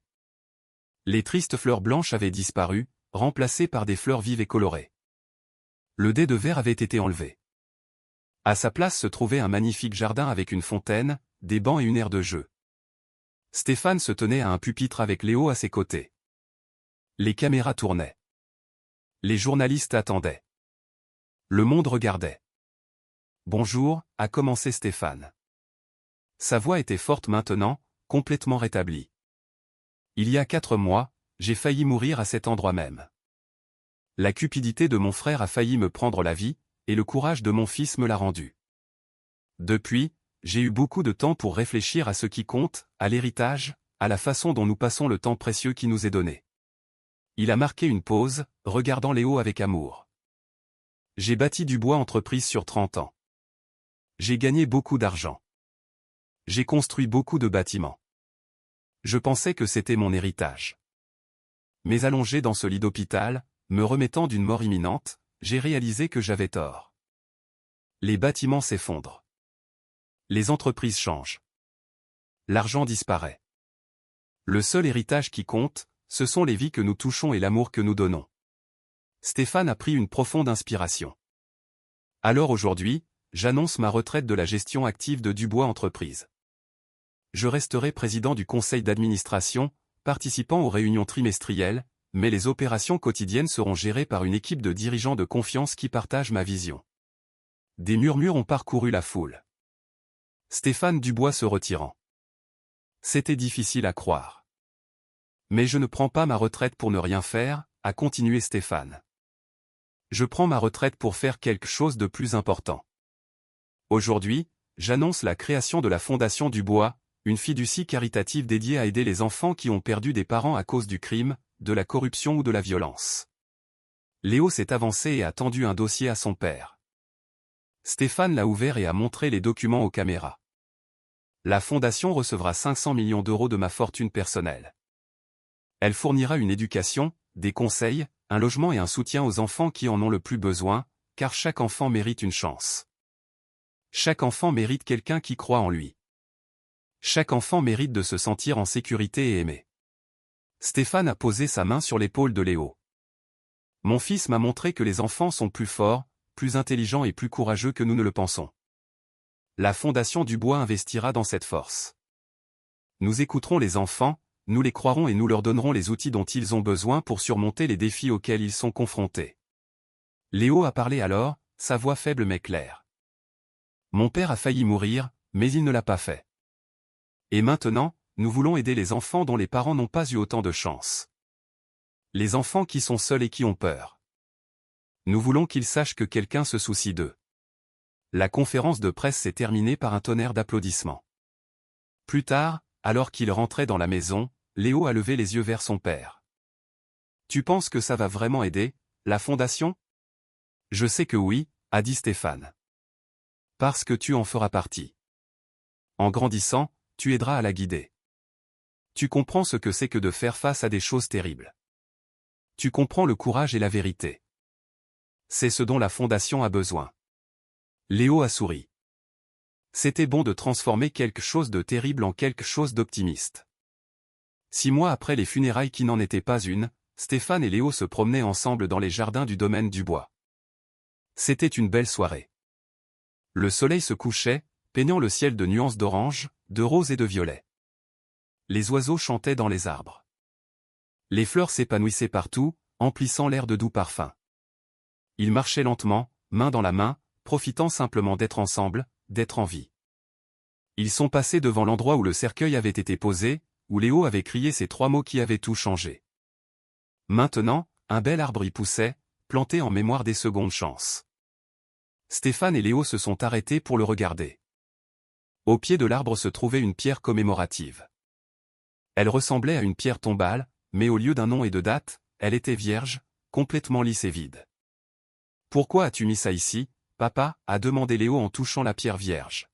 Les tristes fleurs blanches avaient disparu, remplacées par des fleurs vives et colorées. Le dais de verre avait été enlevé. À sa place se trouvait un magnifique jardin avec une fontaine, des bancs et une aire de jeu. Stéphane se tenait à un pupitre avec Léo à ses côtés. Les caméras tournaient. Les journalistes attendaient. Le monde regardait. « Bonjour », a commencé Stéphane. Sa voix était forte maintenant, complètement rétablie. « Il y a 4 mois, j'ai failli mourir à cet endroit même. La cupidité de mon frère a failli me prendre la vie, et le courage de mon fils me l'a rendu. Depuis, j'ai eu beaucoup de temps pour réfléchir à ce qui compte, à l'héritage, à la façon dont nous passons le temps précieux qui nous est donné. » Il a marqué une pause, regardant Léo avec amour. « J'ai bâti Dubois Entreprise sur 30 ans. J'ai gagné beaucoup d'argent. J'ai construit beaucoup de bâtiments. Je pensais que c'était mon héritage. Mais allongé dans ce lit d'hôpital, me remettant d'une mort imminente, j'ai réalisé que j'avais tort. Les bâtiments s'effondrent. Les entreprises changent. L'argent disparaît. Le seul héritage qui compte, ce sont les vies que nous touchons et l'amour que nous donnons. » Stéphane a pris une profonde inspiration. « Alors aujourd'hui, j'annonce ma retraite de la gestion active de Dubois Entreprise. Je resterai président du conseil d'administration, participant aux réunions trimestrielles, mais les opérations quotidiennes seront gérées par une équipe de dirigeants de confiance qui partagent ma vision. » Des murmures ont parcouru la foule. Stéphane Dubois se retirant. C'était difficile à croire. « Mais je ne prends pas ma retraite pour ne rien faire », a continué Stéphane. « Je prends ma retraite pour faire quelque chose de plus important. Aujourd'hui, j'annonce la création de la Fondation Dubois, une fiducie caritative dédiée à aider les enfants qui ont perdu des parents à cause du crime, de la corruption ou de la violence. » Léo s'est avancé et a tendu un dossier à son père. Stéphane l'a ouvert et a montré les documents aux caméras. « La fondation recevra 500 millions d'euros de ma fortune personnelle. Elle fournira une éducation, des conseils, un logement et un soutien aux enfants qui en ont le plus besoin, car chaque enfant mérite une chance. Chaque enfant mérite quelqu'un qui croit en lui. Chaque enfant mérite de se sentir en sécurité et aimé. Stéphane a posé sa main sur l'épaule de Léo. Mon fils m'a montré que les enfants sont plus forts, plus intelligents et plus courageux que nous ne le pensons. La Fondation Dubois investira dans cette force. Nous écouterons les enfants, nous les croirons et nous leur donnerons les outils dont ils ont besoin pour surmonter les défis auxquels ils sont confrontés. Léo a parlé alors, sa voix faible mais claire. Mon père a failli mourir, mais il ne l'a pas fait. Et maintenant, nous voulons aider les enfants dont les parents n'ont pas eu autant de chance. Les enfants qui sont seuls et qui ont peur. Nous voulons qu'ils sachent que quelqu'un se soucie d'eux. La conférence de presse s'est terminée par un tonnerre d'applaudissements. Plus tard, alors qu'il rentrait dans la maison, Léo a levé les yeux vers son père. « Tu penses que ça va vraiment aider, la fondation ?» « Je sais que oui, » a dit Stéphane. « Parce que tu en feras partie. En grandissant, tu aideras à la guider. Tu comprends ce que c'est que de faire face à des choses terribles. Tu comprends le courage et la vérité. C'est ce dont la fondation a besoin. » Léo a souri. C'était bon de transformer quelque chose de terrible en quelque chose d'optimiste. 6 mois après les funérailles qui n'en étaient pas une, Stéphane et Léo se promenaient ensemble dans les jardins du domaine Dubois. C'était une belle soirée. Le soleil se couchait, peignant le ciel de nuances d'orange, de rose et de violet. Les oiseaux chantaient dans les arbres. Les fleurs s'épanouissaient partout, emplissant l'air de doux parfums. Ils marchaient lentement, main dans la main, profitant simplement d'être ensemble, d'être en vie. Ils sont passés devant l'endroit où le cercueil avait été posé, où Léo avait crié ces 3 mots qui avaient tout changé. Maintenant, un bel arbre y poussait, planté en mémoire des secondes chances. Stéphane et Léo se sont arrêtés pour le regarder. Au pied de l'arbre se trouvait une pierre commémorative. Elle ressemblait à une pierre tombale, mais au lieu d'un nom et de date, elle était vierge, complètement lisse et vide. « Pourquoi as-tu mis ça ici, papa ?» a demandé Léo en touchant la pierre vierge.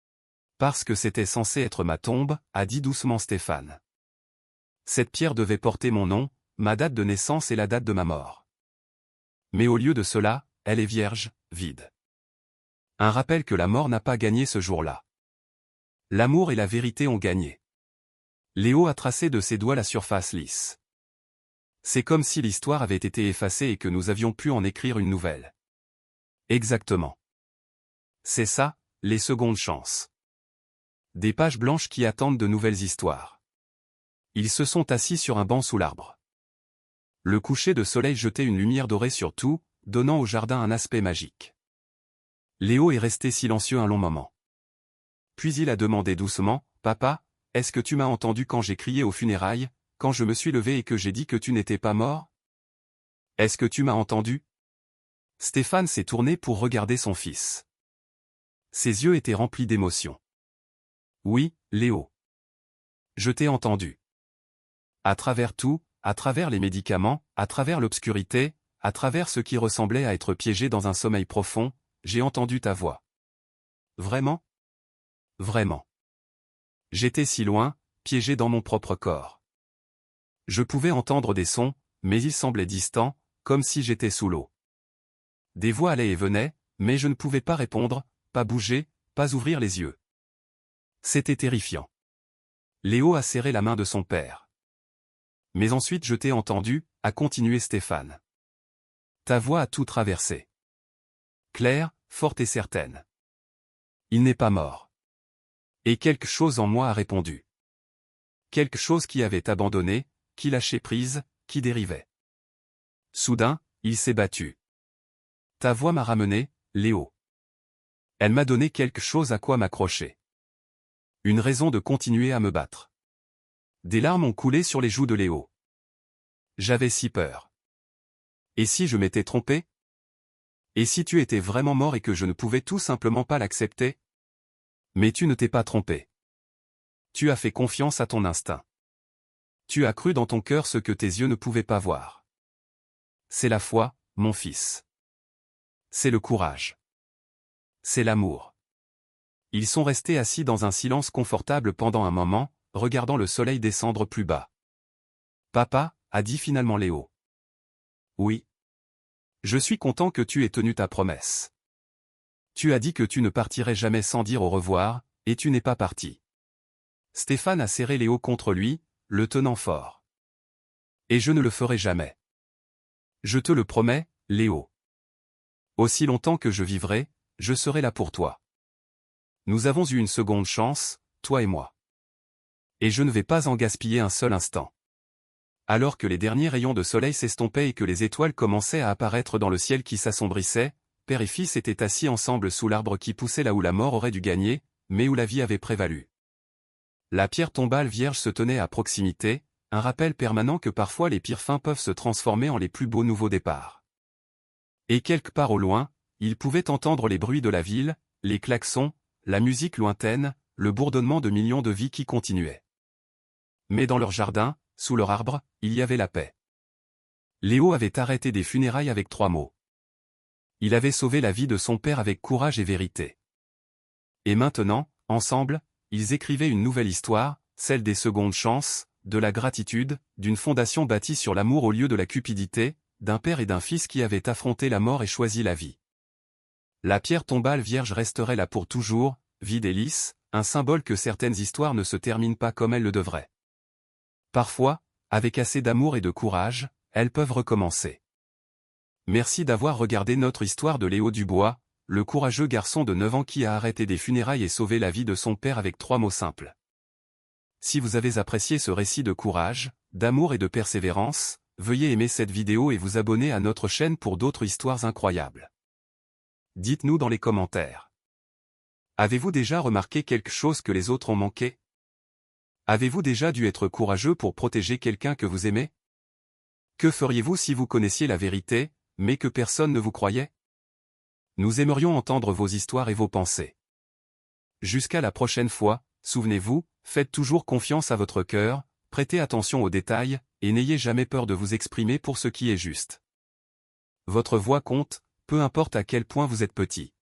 « Parce que c'était censé être ma tombe », a dit doucement Stéphane. Cette pierre devait porter mon nom, ma date de naissance et la date de ma mort. Mais au lieu de cela, elle est vierge, vide. Un rappel que la mort n'a pas gagné ce jour-là. L'amour et la vérité ont gagné. Léo a tracé de ses doigts la surface lisse. C'est comme si l'histoire avait été effacée et que nous avions pu en écrire une nouvelle. Exactement. C'est ça, les secondes chances. Des pages blanches qui attendent de nouvelles histoires. Ils se sont assis sur un banc sous l'arbre. Le coucher de soleil jetait une lumière dorée sur tout, donnant au jardin un aspect magique. Léo est resté silencieux un long moment. Puis il a demandé doucement, « Papa, est-ce que tu m'as entendu quand j'ai crié aux funérailles, quand je me suis levé et que j'ai dit que tu n'étais pas mort? Est-ce que tu m'as entendu ?» Stéphane s'est tourné pour regarder son fils. Ses yeux étaient remplis d'émotion. « Oui, Léo. Je t'ai entendu. À travers tout, à travers les médicaments, à travers l'obscurité, à travers ce qui ressemblait à être piégé dans un sommeil profond, j'ai entendu ta voix. Vraiment? Vraiment. J'étais si loin, piégé dans mon propre corps. Je pouvais entendre des sons, mais ils semblaient distants, comme si j'étais sous l'eau. Des voix allaient et venaient, mais je ne pouvais pas répondre, pas bouger, pas ouvrir les yeux. C'était terrifiant. Léo a serré la main de son père. Mais ensuite je t'ai entendu, a continué Stéphane. Ta voix a tout traversé. Claire, forte et certaine. Il n'est pas mort. Et quelque chose en moi a répondu. Quelque chose qui avait abandonné, qui lâchait prise, qui dérivait. Soudain, il s'est battu. Ta voix m'a ramené, Léo. Elle m'a donné quelque chose à quoi m'accrocher. Une raison de continuer à me battre. Des larmes ont coulé sur les joues de Léo. J'avais si peur. Et si je m'étais trompé? Et si tu étais vraiment mort et que je ne pouvais tout simplement pas l'accepter? Mais tu ne t'es pas trompé. Tu as fait confiance à ton instinct. Tu as cru dans ton cœur ce que tes yeux ne pouvaient pas voir. C'est la foi, mon fils. C'est le courage. C'est l'amour. Ils sont restés assis dans un silence confortable pendant un moment, regardant le soleil descendre plus bas. Papa, a dit finalement Léo. Oui. Je suis content que tu aies tenu ta promesse. Tu as dit que tu ne partirais jamais sans dire au revoir, et tu n'es pas parti. Stéphane a serré Léo contre lui, le tenant fort. Et je ne le ferai jamais. Je te le promets, Léo. Aussi longtemps que je vivrai, je serai là pour toi. Nous avons eu une seconde chance, toi et moi. Et je ne vais pas en gaspiller un seul instant. Alors que les derniers rayons de soleil s'estompaient et que les étoiles commençaient à apparaître dans le ciel qui s'assombrissait, père et fils étaient assis ensemble sous l'arbre qui poussait là où la mort aurait dû gagner, mais où la vie avait prévalu. La pierre tombale vierge se tenait à proximité, un rappel permanent que parfois les pires fins peuvent se transformer en les plus beaux nouveaux départs. Et quelque part au loin, ils pouvaient entendre les bruits de la ville, les klaxons, la musique lointaine, le bourdonnement de millions de vies qui continuaient. Mais dans leur jardin, sous leur arbre, il y avait la paix. Léo avait arrêté des funérailles avec 3 mots. Il avait sauvé la vie de son père avec courage et vérité. Et maintenant, ensemble, ils écrivaient une nouvelle histoire, celle des secondes chances, de la gratitude, d'une fondation bâtie sur l'amour au lieu de la cupidité, d'un père et d'un fils qui avaient affronté la mort et choisi la vie. La pierre tombale vierge resterait là pour toujours, vide et lisse, un symbole que certaines histoires ne se terminent pas comme elles le devraient. Parfois, avec assez d'amour et de courage, elles peuvent recommencer. Merci d'avoir regardé notre histoire de Léo Dubois, le courageux garçon de 9 ans qui a arrêté des funérailles et sauvé la vie de son père avec 3 mots simples. Si vous avez apprécié ce récit de courage, d'amour et de persévérance, veuillez aimer cette vidéo et vous abonner à notre chaîne pour d'autres histoires incroyables. Dites-nous dans les commentaires. Avez-vous déjà remarqué quelque chose que les autres ont manqué? Avez-vous déjà dû être courageux pour protéger quelqu'un que vous aimez? Que feriez-vous si vous connaissiez la vérité, mais que personne ne vous croyait? Nous aimerions entendre vos histoires et vos pensées. Jusqu'à la prochaine fois, souvenez-vous, faites toujours confiance à votre cœur, prêtez attention aux détails, et n'ayez jamais peur de vous exprimer pour ce qui est juste. Votre voix compte, peu importe à quel point vous êtes petit.